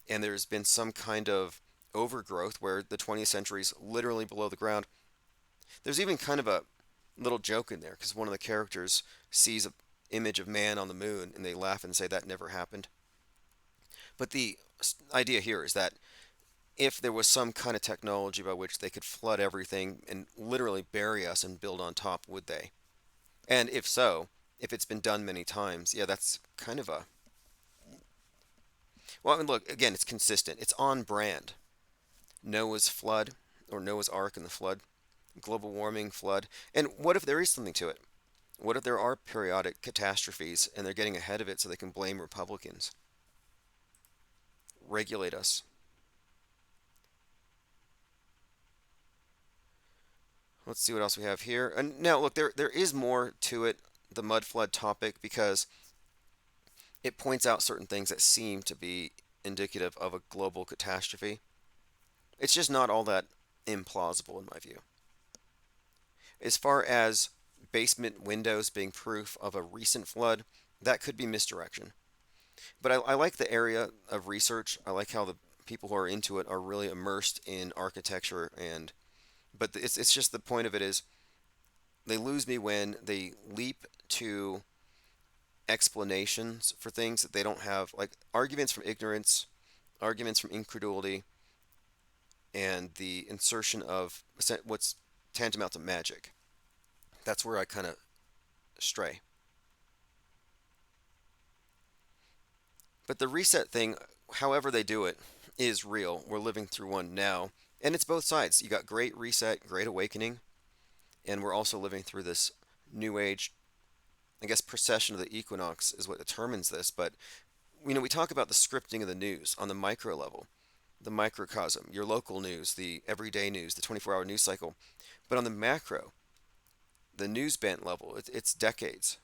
and there's been some kind of overgrowth where the 20th century is literally below the ground. There's even kind of a little joke in there because one of the characters sees an image of man on the moon and they laugh and say that never happened. But the idea here is that if there was some kind of technology by which they could flood everything and literally bury us and build on top, would they? And if so, if it's been done many times, yeah, that's kind of a. Well, I mean, look, again, it's consistent. It's on brand. Noah's flood, or Noah's Ark and the flood, global warming, flood. And what if there is something to it? What if there are periodic catastrophes and they're getting ahead of it so they can blame Republicans? Regulate us. Let's see what else we have here. And now, look, there is more to it, the mud flood topic, because it points out certain things that seem to be indicative of a global catastrophe. It's just not all that implausible in my view. As far as basement windows being proof of a recent flood, that could be misdirection. But I like the area of research. I like how the people who are into it are really immersed in architecture but it's just the point of it is they lose me when they leap to explanations for things that they don't have, like arguments from ignorance, arguments from incredulity, and the insertion of what's tantamount to magic. That's where I kind of stray. But the reset thing, however they do it, is real. We're living through one now. And it's both sides. You got Great Reset, Great Awakening, and we're also living through this New Age, I guess, precession of the equinox is what determines this. But, we talk about the scripting of the news on the micro level, the microcosm, your local news, the everyday news, the 24-hour news cycle. But on the macro, the news bent level, it's decades.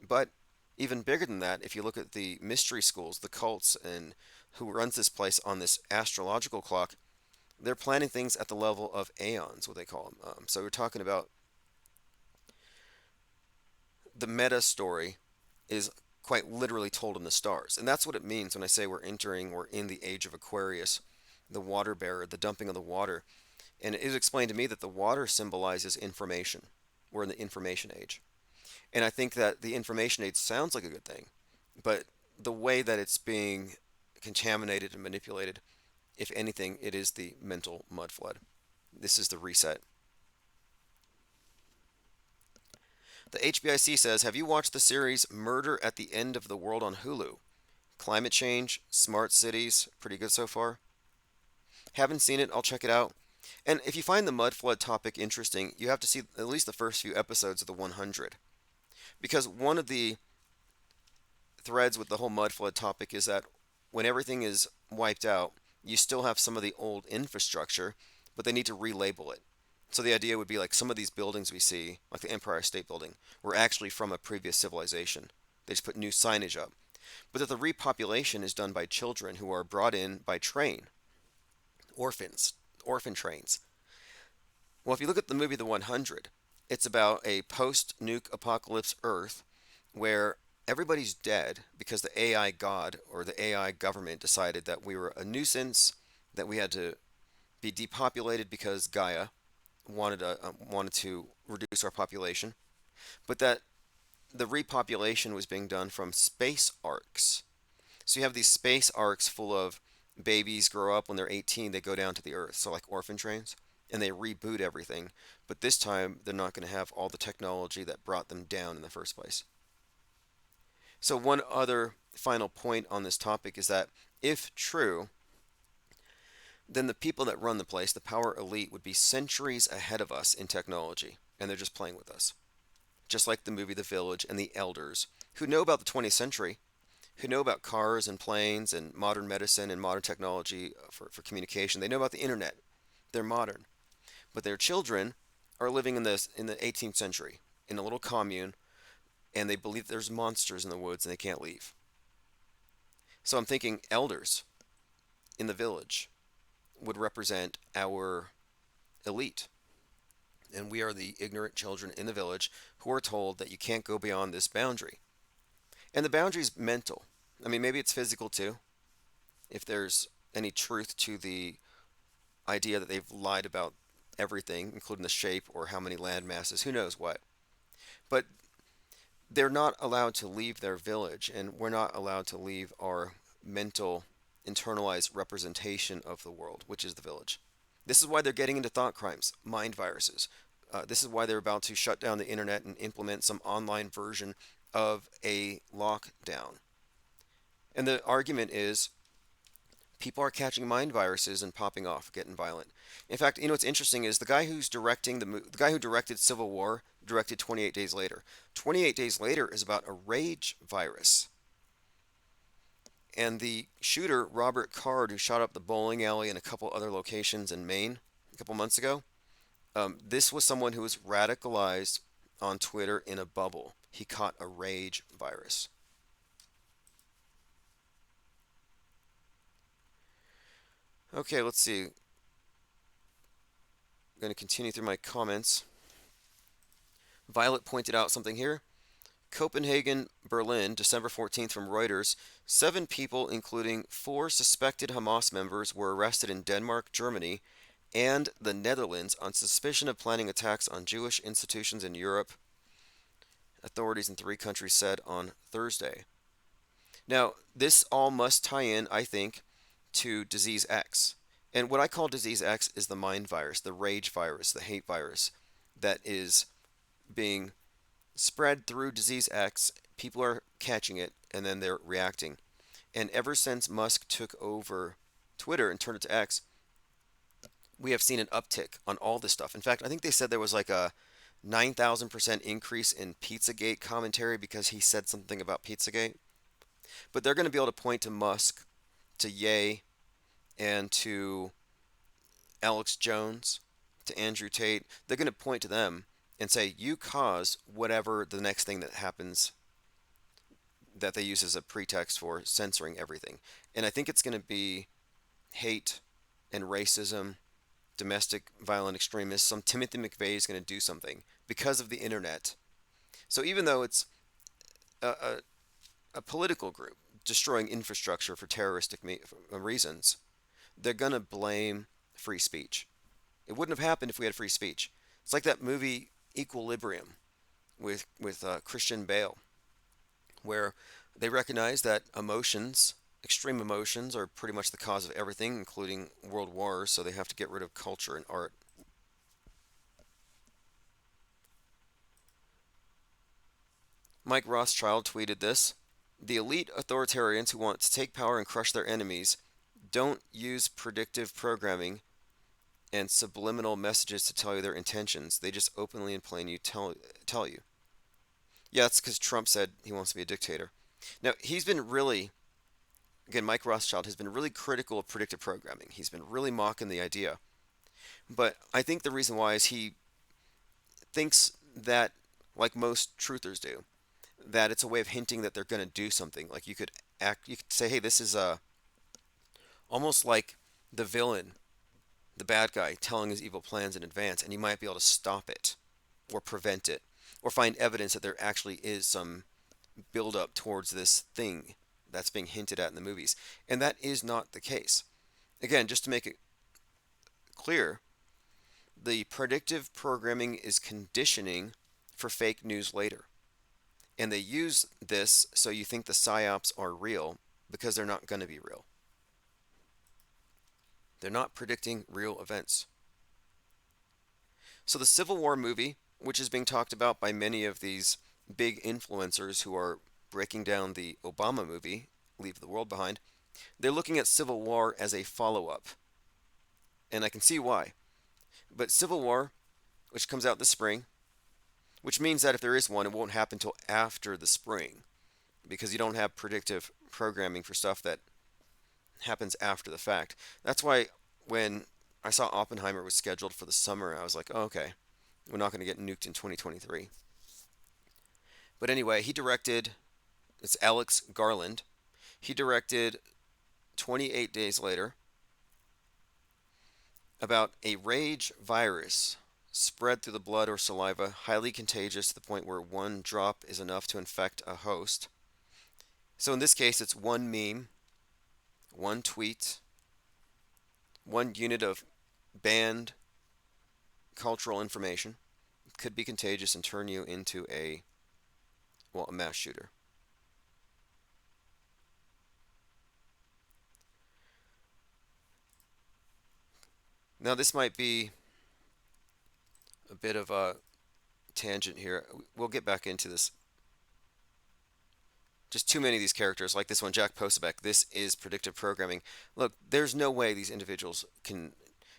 But even bigger than that, if you look at the mystery schools, the cults, and who runs this place on this astrological clock, they're planning things at the level of aeons, what they call them. So we're talking about the meta story is quite literally told in the stars. And that's what it means when I say we're in the age of Aquarius, the water bearer, the dumping of the water. And it is explained to me that the water symbolizes information. We're in the information age. And I think that the information age sounds like a good thing, but the way that it's being contaminated and manipulated, if anything, it is the mental mud flood. This is the reset. The HBIC says, have you watched the series Murder at the End of the World on Hulu? Climate change, smart cities, pretty good so far. Haven't seen it, I'll check it out. And if you find the mud flood topic interesting, you have to see at least the first few episodes of the 100. Because one of the threads with the whole mud flood topic is that when everything is wiped out, you still have some of the old infrastructure, but they need to relabel it. So the idea would be like some of these buildings we see, like the Empire State Building, were actually from a previous civilization. They just put new signage up. But that the repopulation is done by children who are brought in by train, orphan trains. Well, if you look at the movie The 100, it's about a post-nuke apocalypse Earth where everybody's dead because the AI god or the AI government decided that we were a nuisance, that we had to be depopulated because Gaia wanted to reduce our population, but that the repopulation was being done from space arcs. So you have these space arcs full of babies grow up when they're 18, they go down to the Earth, so like orphan trains, and they reboot everything. But this time they're not going to have all the technology that brought them down in the first place. So one other final point on this topic is that if true, then the people that run the place, the power elite, would be centuries ahead of us in technology, and they're just playing with us. Just like the movie The Village and the elders, who know about the 20th century, who know about cars and planes and modern medicine and modern technology for communication. They know about the internet. They're modern. But their children are living in the 18th century, in a little commune, and they believe there's monsters in the woods and they can't leave. So I'm thinking elders in the village would represent our elite. And we are the ignorant children in the village who are told that you can't go beyond this boundary. And the boundary is mental. I mean, maybe it's physical too, if there's any truth to the idea that they've lied about everything, including the shape or how many land masses, who knows what. But they're not allowed to leave their village, and we're not allowed to leave our mental, internalized representation of the world, which is the village. This is why they're getting into thought crimes, mind viruses. This is why they're about to shut down the internet and implement some online version of a lockdown. And the argument is people are catching mind viruses and popping off, getting violent. In fact, what's interesting is the guy who's directing the guy who directed Civil War directed 28 Days Later. 28 Days Later is about a rage virus. And the shooter, Robert Card, who shot up the bowling alley and a couple other locations in Maine a couple months ago, this was someone who was radicalized on Twitter in a bubble. He caught a rage virus. Okay, let's see. I'm going to continue through my comments. Violet pointed out something here. Copenhagen, Berlin, December 14th from Reuters. 7 people, including 4 suspected Hamas members, were arrested in Denmark, Germany, and the Netherlands on suspicion of planning attacks on Jewish institutions in Europe, authorities in 3 countries said on Thursday. Now, this all must tie in, I think, to Disease X. And what I call Disease X is the mind virus, the rage virus, the hate virus that is being spread through Disease X. People are catching it and then they're reacting. And ever since Musk took over Twitter and turned it to X, we have seen an uptick on all this stuff. In fact, I think they said there was like a 9,000% increase in Pizzagate commentary because he said something about Pizzagate. But they're going to be able to point to Musk, to Ye, and to Alex Jones, to Andrew Tate. They're going to point to them and say, you cause whatever the next thing that happens that they use as a pretext for censoring everything. And I think it's going to be hate and racism, domestic violent extremists. Some Timothy McVeigh is going to do something because of the internet. So even though it's a political group destroying infrastructure for terroristic reasons, they're going to blame free speech. It wouldn't have happened if we had free speech. It's like that movie Equilibrium with Christian Bale, where they recognize that emotions, extreme emotions, are pretty much the cause of everything, including world wars. So they have to get rid of culture and art. Mike Rothschild tweeted this: "The elite authoritarians who want to take power and crush their enemies don't use predictive programming and subliminal messages to tell you their intentions. They just openly and plainly tell you." Yeah, that's because Trump said he wants to be a dictator. Now, he's been really, again, Mike Rothschild has been really critical of predictive programming. He's been really mocking the idea. But I think the reason why is he thinks that, like most truthers do, that it's a way of hinting that they're going to do something. Like you could say, hey, this is almost like the villain, the bad guy, telling his evil plans in advance, and you might be able to stop it or prevent it or find evidence that there actually is some build up towards this thing that's being hinted at in the movies. And that is not the case. Again, just to make it clear, the predictive programming is conditioning for fake news later. And they use this so you think the psyops are real because they're not going to be real. They're not predicting real events. So the Civil War movie, which is being talked about by many of these big influencers who are breaking down the Obama movie, Leave the World Behind, they're looking at Civil War as a follow-up. And I can see why. But Civil War, which comes out this spring, which means that if there is one, it won't happen until after the spring, because you don't have predictive programming for stuff that happens after the fact. That's why when I saw Oppenheimer was scheduled for the summer, I was like, oh, okay, we're not going to get nuked in 2023. But anyway, it's Alex Garland. He directed 28 Days Later, about a rage virus spread through the blood or saliva, highly contagious to the point where one drop is enough to infect a host. So in this case, it's one meme, one tweet, one unit of banned cultural information could be contagious and turn you into a mass shooter. Now this might be a bit of a tangent here. We'll get back into this. Just too many of these characters, like this one, Jack Posobiec. This is predictive programming. Look, there's no way these individuals can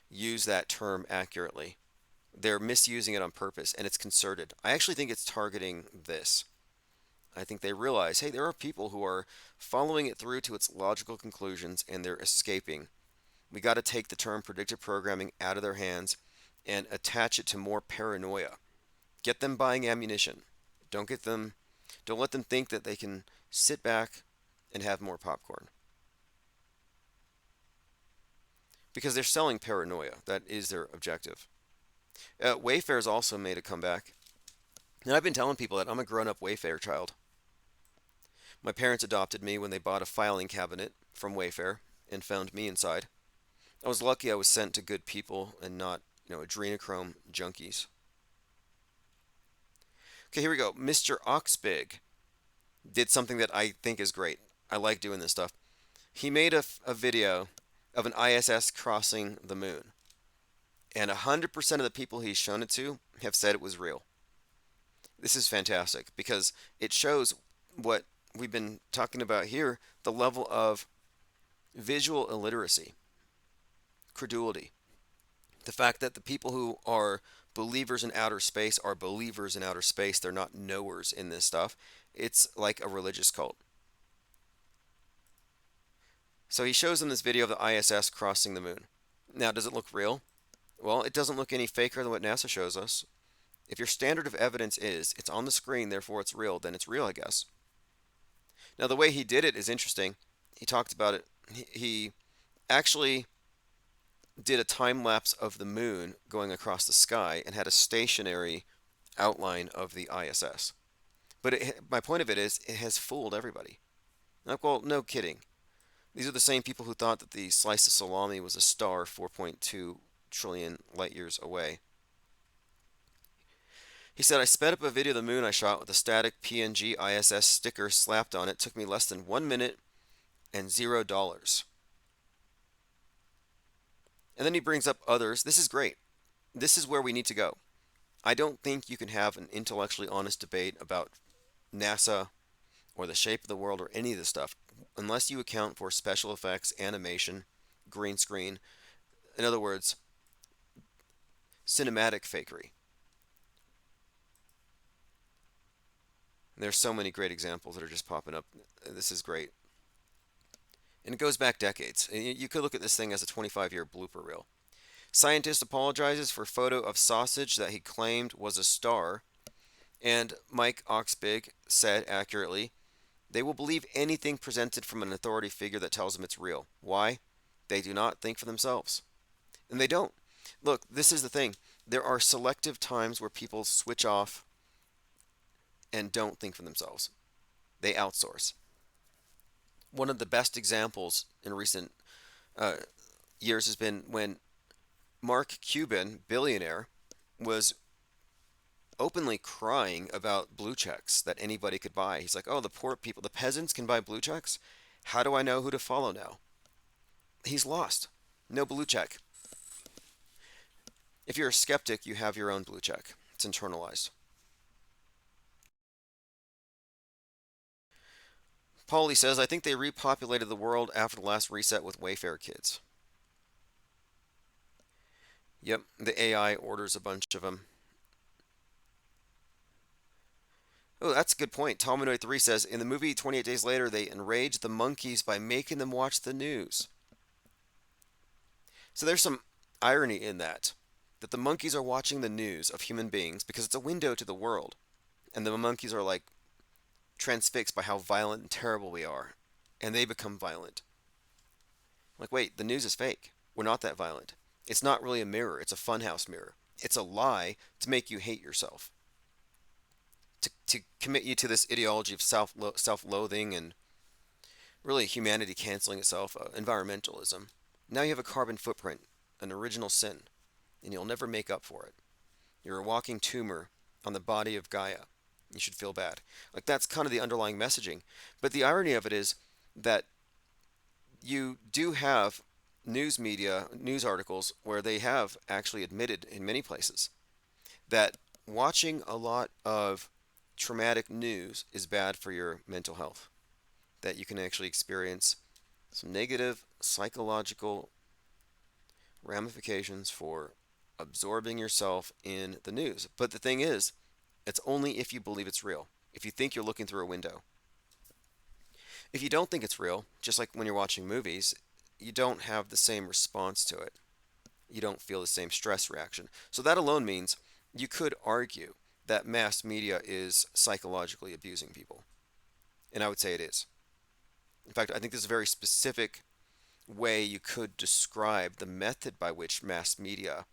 use that term accurately. They're misusing it on purpose, and it's concerted. I actually think it's targeting this. I think they realize, hey, there are people who are following it through to its logical conclusions, and they're escaping. We got to take the term predictive programming out of their hands and attach it to more paranoia. Get them buying ammunition. Don't let them think that they can sit back and have more popcorn. Because they're selling paranoia. That is their objective. Wayfair's also made a comeback. And I've been telling people that I'm a grown-up Wayfair child. My parents adopted me when they bought a filing cabinet from Wayfair and found me inside. I was lucky I was sent to good people and not, adrenochrome junkies. Okay, here we go. Mr. Oxbig did something that I think is great. I like doing this stuff. He made a video of an ISS crossing the moon. And 100% of the people he's shown it to have said it was real. This is fantastic because it shows what we've been talking about here, the level of visual illiteracy, credulity. The fact that the people who are believers in outer space are believers in outer space. They're not knowers in this stuff. It's like a religious cult. So he shows them this video of the ISS crossing the moon. Now, does it look real? Well, it doesn't look any faker than what NASA shows us. If your standard of evidence is it's on the screen, therefore it's real, then it's real, I guess. Now, the way he did it is interesting. He talked about it. He actually did a time lapse of the moon going across the sky and had a stationary outline of the ISS. But my point of it is, it has fooled everybody. Like, well, no kidding. These are the same people who thought that the slice of salami was a star 4.2 trillion light years away. He said, I sped up a video of the moon I shot with a static PNG ISS sticker slapped on it. Took me less than 1 minute and $0. And then he brings up others. This is great. This is where we need to go. I don't think you can have an intellectually honest debate about NASA or the shape of the world or any of this stuff unless you account for special effects, animation, green screen. In other words, cinematic fakery. There's so many great examples that are just popping up. This is great. And it goes back decades. You could look at this thing as a 25-year blooper reel. Scientist apologizes for photo of sausage that he claimed was a star. And Mike Oxbig said accurately, they will believe anything presented from an authority figure that tells them it's real. Why? They do not think for themselves. And they don't. Look, this is the thing. There are selective times where people switch off and don't think for themselves. They outsource. One of the best examples in recent uh, years has been when Mark Cuban, billionaire, was openly crying about blue checks that anybody could buy. He's like, oh, the poor people, the peasants can buy blue checks? How do I know who to follow now? He's lost. No blue check. If you're a skeptic, you have your own blue check. It's internalized. Paulie says, I think they repopulated the world after the last reset with Wayfair kids. Yep, the AI orders a bunch of them. Oh, that's a good point. Talmanoid3 says, in the movie 28 Days Later, they enraged the monkeys by making them watch the news. So there's some irony in that the monkeys are watching the news of human beings because it's a window to the world. And the monkeys are like transfixed by how violent and terrible we are. And they become violent. Like, wait, the news is fake. We're not that violent. It's not really a mirror. It's a funhouse mirror. It's a lie to make you hate yourself. To commit you to this ideology of self-loathing and really humanity canceling itself, environmentalism. Now you have a carbon footprint, an original sin, and you'll never make up for it. You're a walking tumor on the body of Gaia. You should feel bad. Like, that's kind of the underlying messaging. But the irony of it is that you do have news media, news articles, where they have actually admitted in many places that watching a lot of traumatic news is bad for your mental health. That you can actually experience some negative psychological ramifications for absorbing yourself in the news. But the thing is, it's only if you believe it's real. If you think you're looking through a window. If you don't think it's real, just like when you're watching movies, you don't have the same response to it. You don't feel the same stress reaction. So that alone means you could argue that mass media is psychologically abusing people. And I would say it is. In fact, I think there's a very specific way you could describe the method by which mass media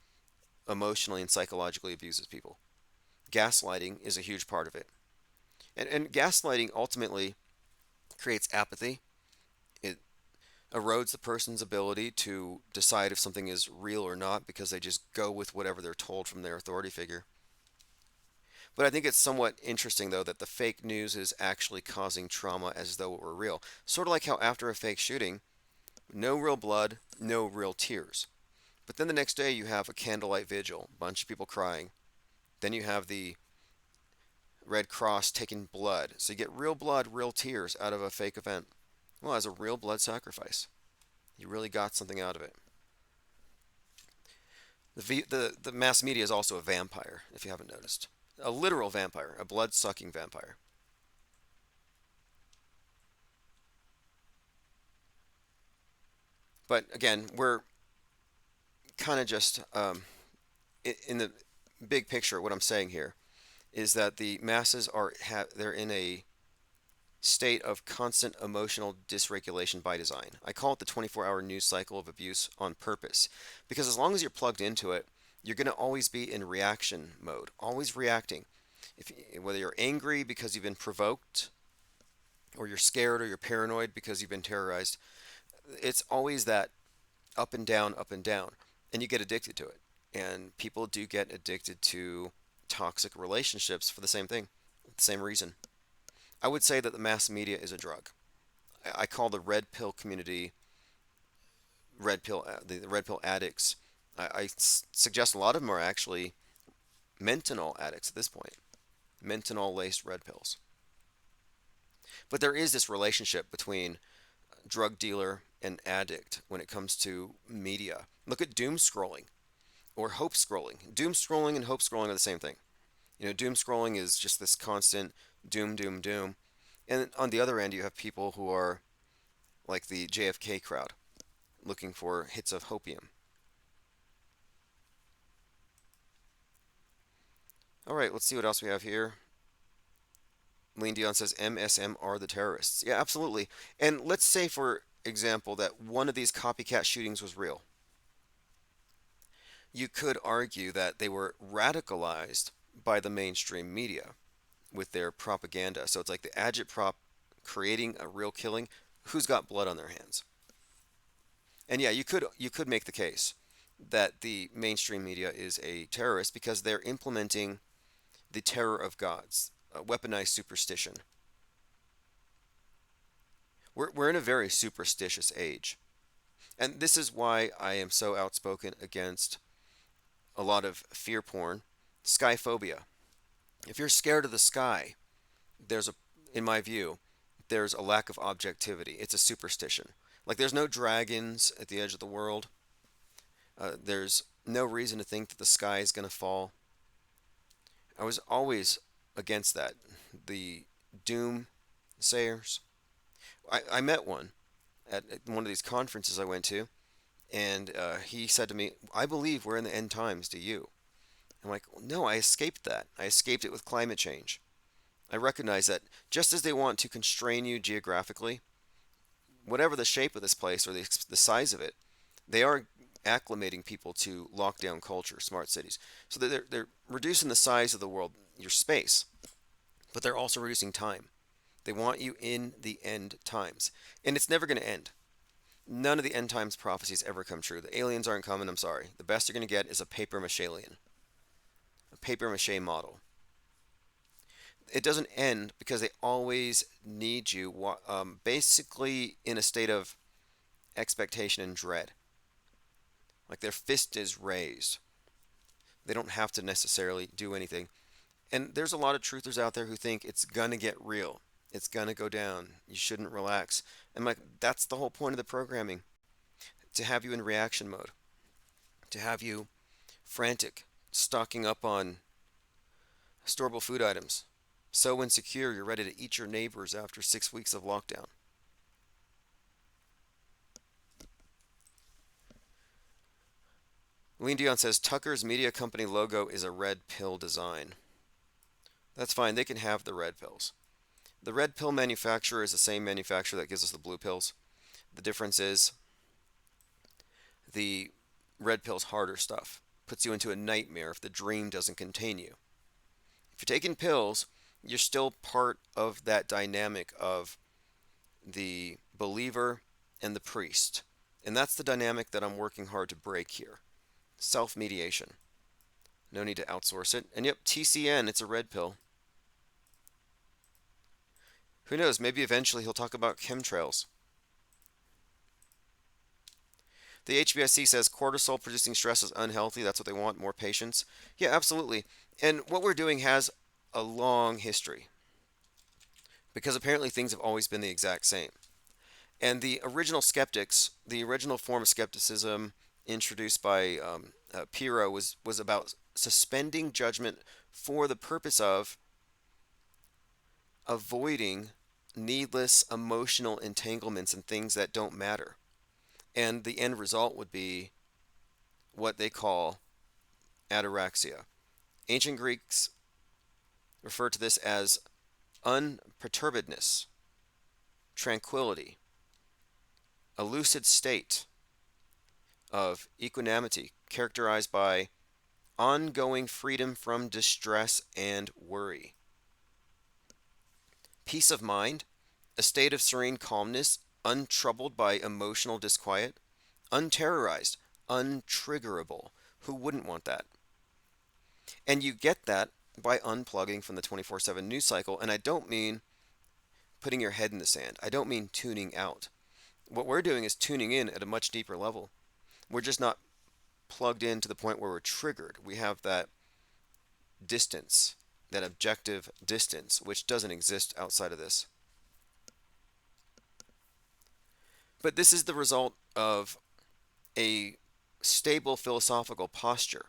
emotionally and psychologically abuses people. Gaslighting is a huge part of it. And gaslighting ultimately creates apathy. It erodes the person's ability to decide if something is real or not because they just go with whatever they're told from their authority figure. But I think it's somewhat interesting, though, that the fake news is actually causing trauma as though it were real. Sort of like how after a fake shooting, no real blood, no real tears. But then the next day you have a candlelight vigil, a bunch of people crying. Then you have the Red Cross taking blood. So you get real blood, real tears out of a fake event. Well, as a real blood sacrifice. You really got something out of it. The mass media is also a vampire, if you haven't noticed. A literal vampire, a blood-sucking vampire. But again, we're kind of just in the big picture. What I'm saying here is that the masses they're in a state of constant emotional dysregulation by design. I call it the 24-hour news cycle of abuse on purpose, because as long as you're plugged into it, you're going to always be in reaction mode, always reacting. Whether you're angry because you've been provoked, or you're scared, or you're paranoid because you've been terrorized, it's always that up and down, and you get addicted to it. And people do get addicted to toxic relationships for the same thing, the same reason. I would say that the mass media is a drug. I call the red pill community the red pill addicts. Suggest a lot of them are actually menthol addicts at this point, menthol laced red pills. But there is this relationship between drug dealer and addict when it comes to media. Look at doom scrolling or hope scrolling. Doom scrolling and hope scrolling are the same thing. Doom scrolling is just this constant doom, doom, doom. And on the other end, you have people who are like the JFK crowd, looking for hits of hopium. All right, let's see what else we have here. Lean Dion says MSM are the terrorists. Yeah, absolutely. And let's say, for example, that one of these copycat shootings was real. You could argue that they were radicalized by the mainstream media with their propaganda. So it's like the agitprop creating a real killing. Who's got blood on their hands? And yeah, you could make the case that the mainstream media is a terrorist because they're implementing the terror of gods, weaponized superstition. We're in a very superstitious age. And this is why I am so outspoken against a lot of fear porn, sky phobia. If you're scared of the sky, there's a, in my view, there's a lack of objectivity. It's a superstition. Like there's no dragons at the edge of the world. There's no reason to think that the sky is going to fall. I was always against that. The doom sayers. I met one at one of these conferences I went to, and he said to me, "I believe we're in the end times. Do you?" I'm like, "No, I escaped that. I escaped it with climate change. I recognize that just as they want to constrain you geographically, whatever the shape of this place or the size of it, they are acclimating people to lockdown culture, smart cities. So they're reducing the size of the world, your space, but they're also reducing time. They want you in the end times, and it's never going to end. None of the end times prophecies ever come true. The aliens aren't coming. I'm sorry. The best you're going to get is a paper mache alien, a paper mache model. It doesn't end because they always need you, basically in a state of expectation and dread. Like their fist is raised. They don't have to necessarily do anything. And there's a lot of truthers out there who think it's gonna get real. It's gonna go down. You shouldn't relax. And like that's the whole point of the programming. To have you in reaction mode. To have you frantic, stocking up on storable food items. So insecure you're ready to eat your neighbors after 6 weeks of lockdown. Lean Dion says Tucker's media company logo is a red pill design. That's fine, they can have the red pills. The red pill manufacturer is the same manufacturer that gives us the blue pills. The difference is the red pill's harder stuff. Puts you into a nightmare if the dream doesn't contain you. If you're taking pills, you're still part of that dynamic of the believer and the priest. And that's the dynamic that I'm working hard to break here. Self-mediation. No need to outsource it. And yep, TCN, it's a red pill. Who knows, maybe eventually he'll talk about chemtrails. The HBSC says cortisol producing stress is unhealthy. That's what they want, more patients. Yeah, absolutely. And what we're doing has a long history. Because apparently things have always been the exact same. And the original skeptics, the original form of skepticism introduced by Pyrrho was about suspending judgment for the purpose of avoiding needless emotional entanglements and things that don't matter. And the end result would be what they call ataraxia. Ancient Greeks referred to this as unperturbedness, tranquility, a lucid state of equanimity characterized by ongoing freedom from distress and worry. Peace of mind, a state of serene calmness, untroubled by emotional disquiet, unterrorized, untriggerable. Who wouldn't want that? And you get that by unplugging from the 24/7 news cycle. And I don't mean putting your head in the sand, I don't mean tuning out. What we're doing is tuning in at a much deeper level. We're just not plugged in to the point where we're triggered. We have that distance, that objective distance, which doesn't exist outside of this. But this is the result of a stable philosophical posture.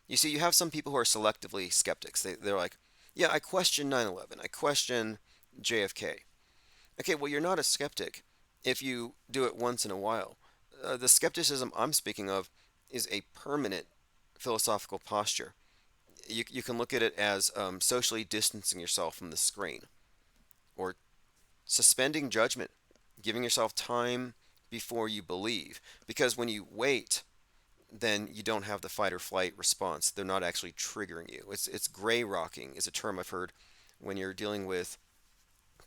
You see, you have some people who are selectively skeptics. They're like, yeah, I question 9/11. I question JFK. Okay, well, you're not a skeptic if you do it once in a while. The skepticism I'm speaking of is a permanent philosophical posture. You can look at it as socially distancing yourself from the screen or suspending judgment, giving yourself time before you believe. Because when you wait, then you don't have the fight or flight response. They're not actually triggering you. It's gray rocking is a term I've heard when you're dealing with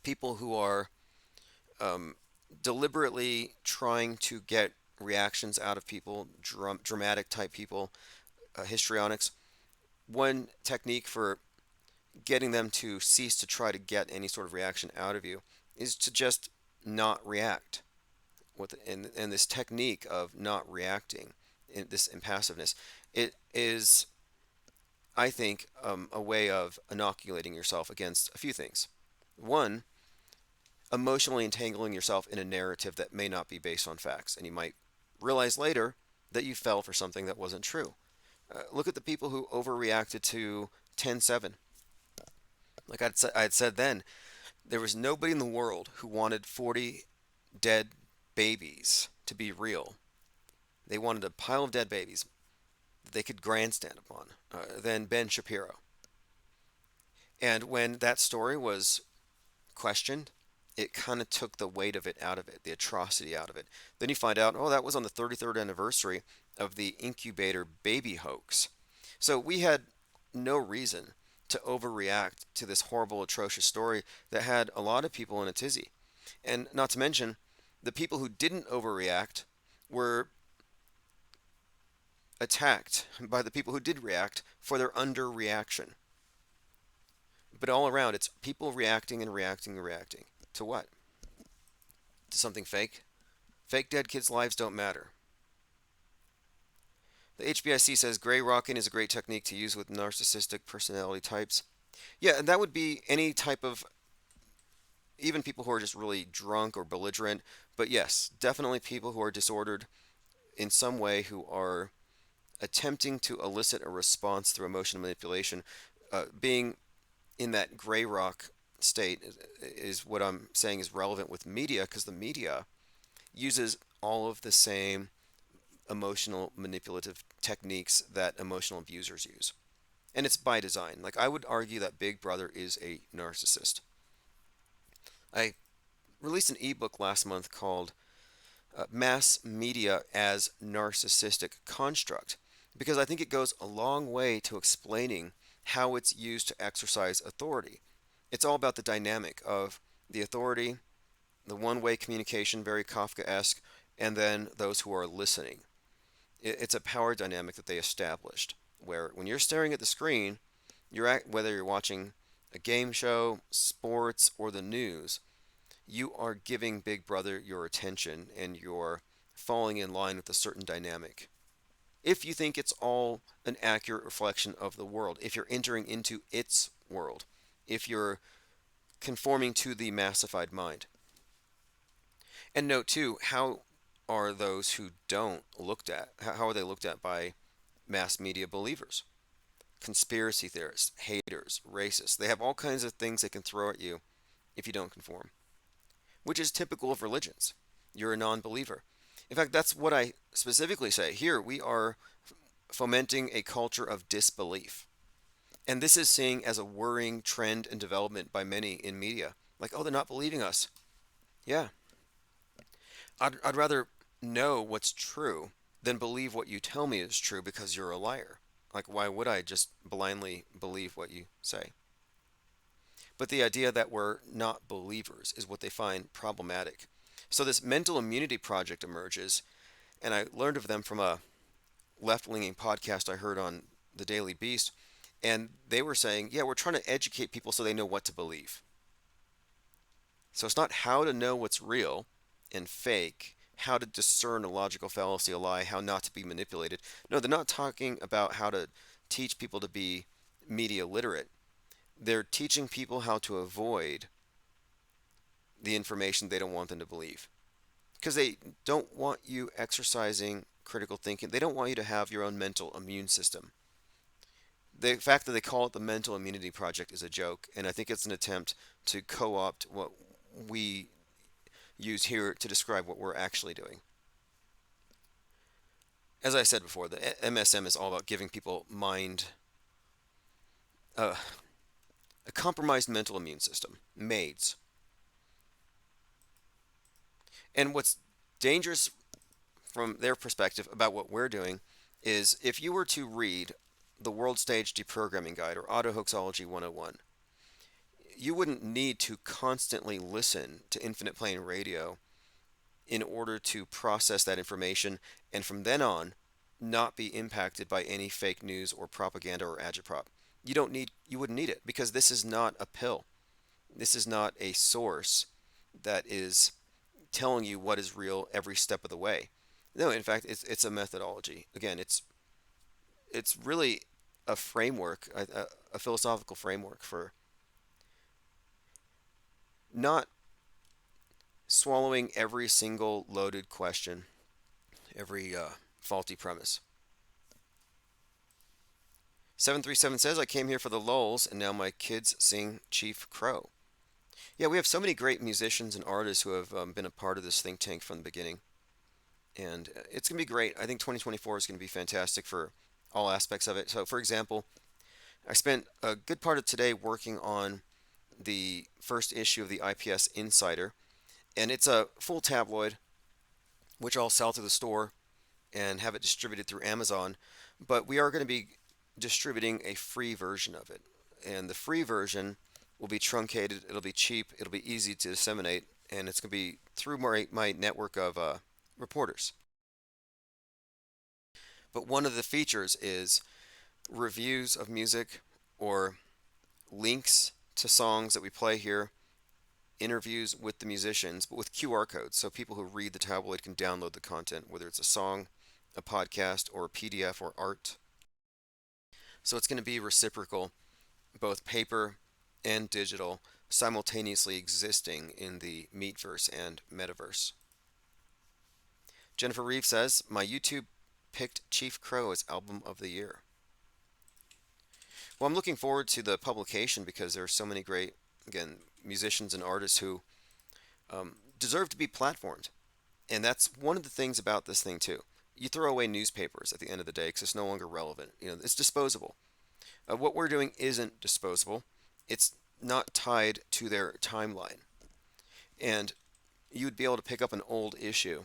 people who are um, deliberately trying to get reactions out of people, dramatic type people, histrionics. One technique for getting them to cease to try to get any sort of reaction out of you is to just not react. And this technique of not reacting, in this impassiveness, it is, I think, a way of inoculating yourself against a few things. One, emotionally entangling yourself in a narrative that may not be based on facts, and you might realize later that you fell for something that wasn't true. Look at the people who overreacted to 10/7. Like I had said then, there was nobody in the world who wanted 40 dead babies to be real. They wanted a pile of dead babies that they could grandstand upon. Then Ben Shapiro. And when that story was questioned, it kind of took the weight of it out of it, the atrocity out of it. Then you find out, oh, that was on the 33rd anniversary of the incubator baby hoax. So we had no reason to overreact to this horrible, atrocious story that had a lot of people in a tizzy. And not to mention, the people who didn't overreact were attacked by the people who did react for their underreaction. But all around, it's people reacting and reacting and reacting. To what? To something fake? Fake dead kids' lives don't matter. The HBIC says gray rocking is a great technique to use with narcissistic personality types. Yeah, and that would be any type of, even people who are just really drunk or belligerent. But yes, definitely people who are disordered in some way, who are attempting to elicit a response through emotional manipulation. Being in that gray rock state is what I'm saying is relevant with media, because the media uses all of the same emotional manipulative techniques that emotional abusers use. And it's by design. Like, I would argue that Big Brother is a narcissist. I released an ebook last month called Mass Media as Narcissistic Construct, because I think it goes a long way to explaining how it's used to exercise authority. It's all about the dynamic of the authority, the one-way communication, very Kafkaesque, and then those who are listening. It's a power dynamic that they established, where when you're staring at the screen, whether you're watching a game show, sports, or the news, you are giving Big Brother your attention and you're falling in line with a certain dynamic. If you think it's all an accurate reflection of the world, if you're entering into its world, if you're conforming to the massified mind. And note too, how are those who don't looked at? How are they looked at by mass media believers? Conspiracy theorists, haters, racists. They have all kinds of things they can throw at you if you don't conform, which is typical of religions. You're a non-believer. In fact, that's what I specifically say. Here, we are fomenting a culture of disbelief. And this is seen as a worrying trend and development by many in media. Like, oh, they're not believing us. Yeah. I'd rather know what's true than believe what you tell me is true because you're a liar. Like, why would I just blindly believe what you say? But the idea that we're not believers is what they find problematic. So this mental immunity project emerges, and I learned of them from a left-leaning podcast I heard on the Daily Beast, and they were saying, yeah, we're trying to educate people so they know what to believe. So it's not how to know what's real and fake, how to discern a logical fallacy, a lie, how not to be manipulated. No, they're not talking about how to teach people to be media literate. They're teaching people how to avoid the information they don't want them to believe. Because they don't want you exercising critical thinking. They don't want you to have your own mental immune system. The fact that they call it the Mental Immunity Project is a joke, and I think it's an attempt to co opt what we use here to describe what we're actually doing. As I said before, the MSM is all about giving people uh, a compromised mental immune system, MAIDS. And what's dangerous from their perspective about what we're doing is if you were to read the World Stage Deprogramming Guide or Autohoaxology 101, you wouldn't need to constantly listen to Infinite Plane Radio in order to process that information and from then on not be impacted by any fake news or propaganda or agitprop. You wouldn't need it because this is not a pill. This is not a source that is telling you what is real every step of the way. No, in fact, it's a methodology. Again, it's really a framework, a philosophical framework for not swallowing every single loaded question, every faulty premise. 737 says, I came here for the lulls, and now my kids sing Chief Crow. Yeah, we have so many great musicians and artists who have been a part of this think tank from the beginning. And it's going to be great. I think 2024 is going to be fantastic for all aspects of it. So, for example, I spent a good part of today working on the first issue of the IPS Insider, and it's a full tabloid, which I'll sell to the store and have it distributed through Amazon. But we are going to be distributing a free version of it, and the free version will be truncated. It'll be cheap. It'll be easy to disseminate, and it's going to be through my network of reporters. But one of the features is reviews of music or links to songs that we play here, interviews with the musicians, but with QR codes, so people who read the tabloid can download the content, whether it's a song, a podcast, or a PDF or art. So it's going to be reciprocal, both paper and digital, simultaneously existing in the Meetverse and Metaverse. Jennifer Reeve says, my YouTube picked Chief Crow as Album of the Year. Well, I'm looking forward to the publication because there are so many great, again, musicians and artists who deserve to be platformed. And that's one of the things about this thing, too. You throw away newspapers at the end of the day because it's no longer relevant. It's disposable. What we're doing isn't disposable. It's not tied to their timeline. And you would be able to pick up an old issue,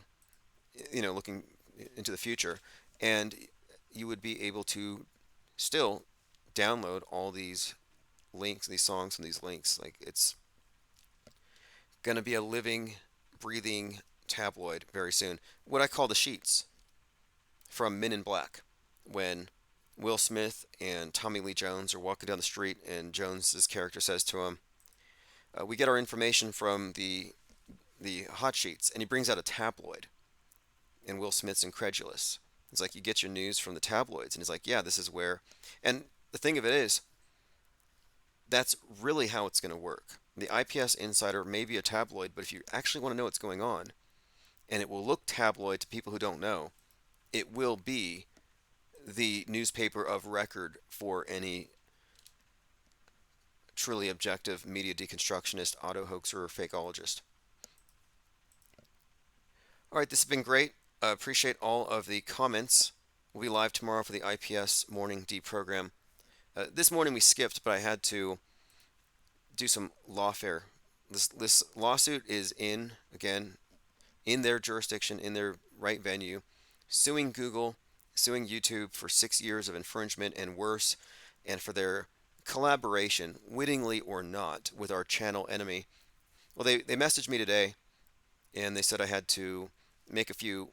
looking into the future, and you would be able to still download all these links, these songs from these links. Like, it's going to be a living, breathing tabloid very soon. What I call the sheets from Men in Black, when Will Smith and Tommy Lee Jones are walking down the street and Jones's character says to him, we get our information from the hot sheets, and he brings out a tabloid, and Will Smith's incredulous. He's like, you get your news from the tabloids, and he's like, yeah, this is where. And the thing of it is, that's really how it's going to work. The IPS Insider may be a tabloid, but if you actually want to know what's going on, and it will look tabloid to people who don't know, it will be the newspaper of record for any truly objective media deconstructionist, auto hoaxer, or fakeologist. All right, this has been great. Appreciate all of the comments. We'll be live tomorrow for the IPS morning deprogram. This morning we skipped, but I had to do some lawfare. This lawsuit is in their jurisdiction, in their right venue, suing Google, suing YouTube for 6 years of infringement and worse, and for their collaboration, wittingly or not, with our channel enemy. Well, they messaged me today, and they said I had to make a few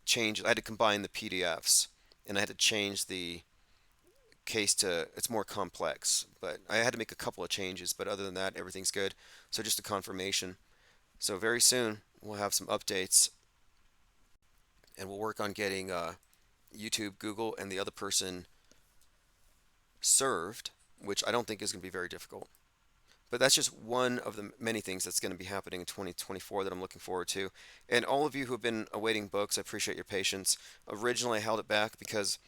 changes. I had to combine the PDFs, and I had to change the case to, it's more complex, but I had to make a couple of changes, but other than that, everything's good. So just a confirmation. So very soon, we'll have some updates, and we'll work on getting YouTube, Google, and the other person served, which I don't think is going to be very difficult. But that's just one of the many things that's going to be happening in 2024 that I'm looking forward to. And all of you who have been awaiting books, I appreciate your patience. Originally, I held it back because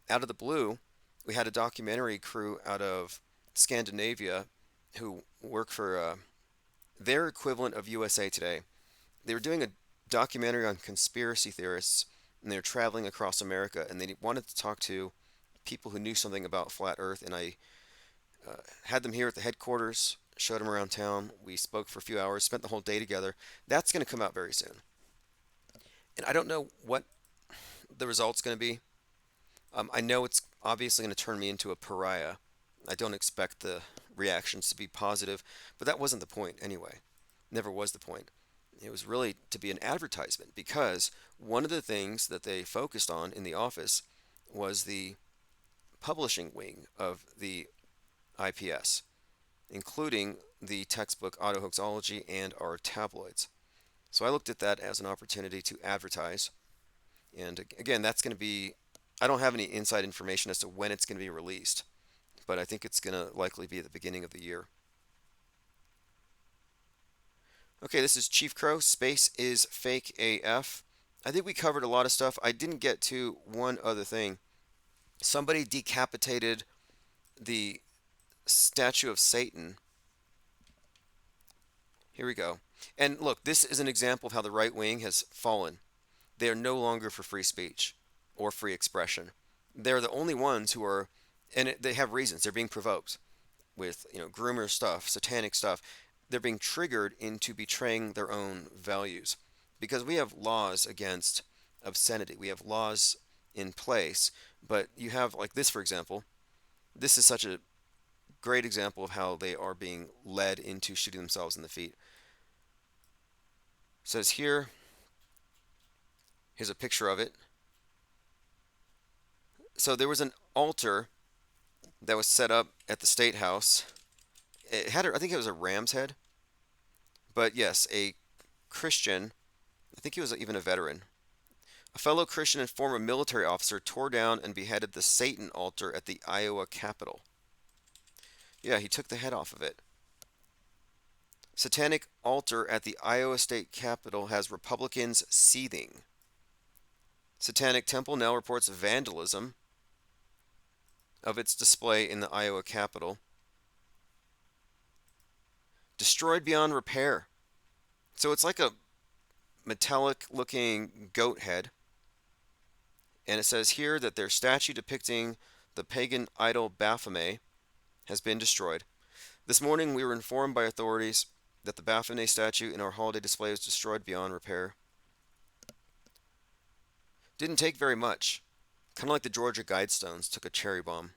out of the blue, we had a documentary crew out of Scandinavia who work for their equivalent of USA Today. They were doing a documentary on conspiracy theorists, and they were traveling across America, and they wanted to talk to people who knew something about flat Earth, and I had them here at the headquarters, showed them around town. We spoke for a few hours, spent the whole day together. That's going to come out very soon. And I don't know what the result's going to be. I know it's obviously going to turn me into a pariah. I don't expect the reactions to be positive, but that wasn't the point anyway. Never was the point. It was really to be an advertisement, because one of the things that they focused on in the office was the publishing wing of the IPS, including the textbook Autohoaxology and our tabloids. So I looked at that as an opportunity to advertise. And again, that's going to be, I don't have any inside information as to when it's going to be released, but I think it's going to likely be at the beginning of the year. Okay, this is Chief Crow. Space is fake AF. I think we covered a lot of stuff. I didn't get to one other thing. Somebody decapitated the statue of Satan. Here we go. And look, this is an example of how the right wing has fallen. They are no longer for free speech or free expression. They're the only ones who are, and they have reasons. They're being provoked with, groomer stuff, satanic stuff. They're being triggered into betraying their own values, because we have laws against obscenity. We have laws in place, but you have, like this, for example. This is such a great example of how they are being led into shooting themselves in the feet. It says here's a picture of it. So there was an altar that was set up at the State House. It had, I think it was a ram's head. But yes, a Christian, I think he was even a veteran. A fellow Christian and former military officer tore down and beheaded the Satan altar at the Iowa Capitol. Yeah, he took the head off of it. Satanic altar at the Iowa State Capitol has Republicans seething. Satanic Temple now reports vandalism of its display in the Iowa Capitol. Destroyed beyond repair. So it's like a metallic looking goat head. And it says here that their statue depicting the pagan idol Baphomet has been destroyed. This morning we were informed by authorities that the Baphomet statue in our holiday display was destroyed beyond repair. Didn't take very much. Kind of like the Georgia Guidestones took a cherry bomb.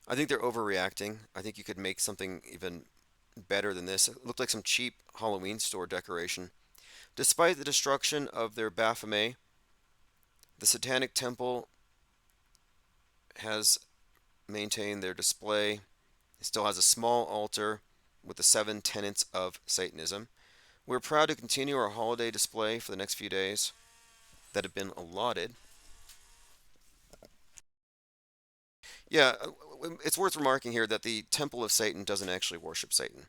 I think they're overreacting. I think you could make something even better than this. It looked like some cheap Halloween store decoration. Despite the destruction of their Baphomet, the Satanic Temple has maintained their display. It still has a small altar with the 7 tenets of Satanism. We're proud to continue our holiday display for the next few days that have been allotted. Yeah, it's worth remarking here that the Temple of Satan doesn't actually worship Satan.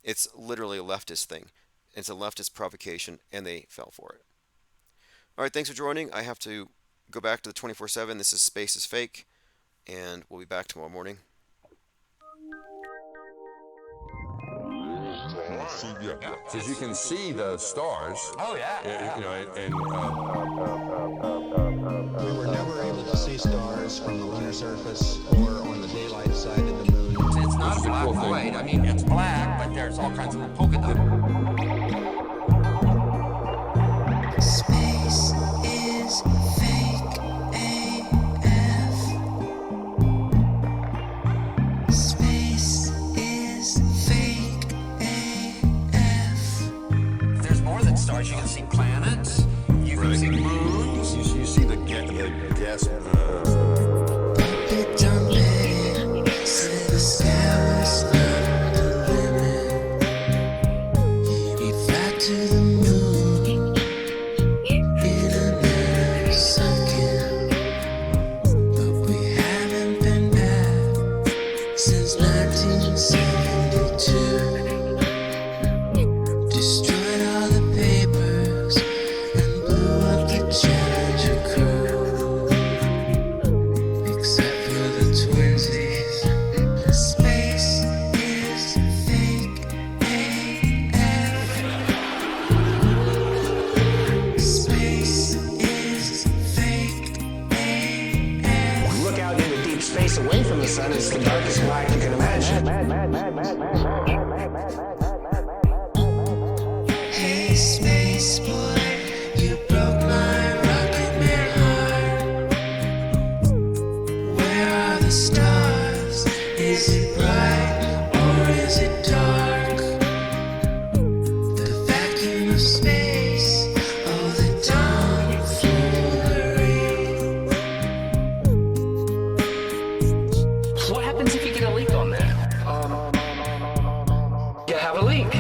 It's literally a leftist thing. It's a leftist provocation, and they fell for it. All right, thanks for joining. I have to go back to the 24/7. This is Space is Fake, and we'll be back tomorrow morning. Because you can see the stars. Oh, yeah. We were never able to see stars from the lunar surface or on the daylight side of the moon. It's not black and white. I mean, it's black, but there's all kinds of polka dots. Space. stars. You can see planets. You can see moons. You see the gas. It don't matter, said the sky was not the limit. He fly to the moon in another second, but we haven't been back since 1972. Destroyed all the papers and blew up the Challenger crew. Except for the twinsies, space is fake AF. Space is fake AF. Look out into deep space away from the sun, it's the darkest black you can imagine. Hey, space boy, you broke my rocket man heart. Where are the stars? Is it bright or is it dark? The vacuum of space, oh the tomfoolery. What happens if you get a leak on that? You have a leak.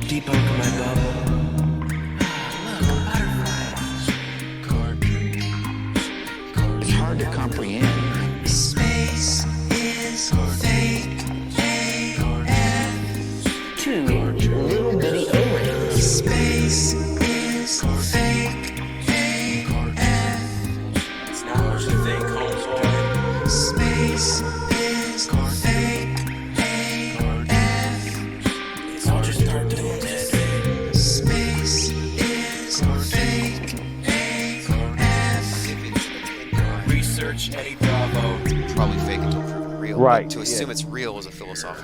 Deep under my bubble. It's hard to comprehend. Space is fake AF. Two little bitty O-rings. Space is fake AF. Space is fake AF. I'll just start doing this. Space is fake AF. Research Eddie Bravo. Probably fake until proven real. Right, To assume it's real is a philosophical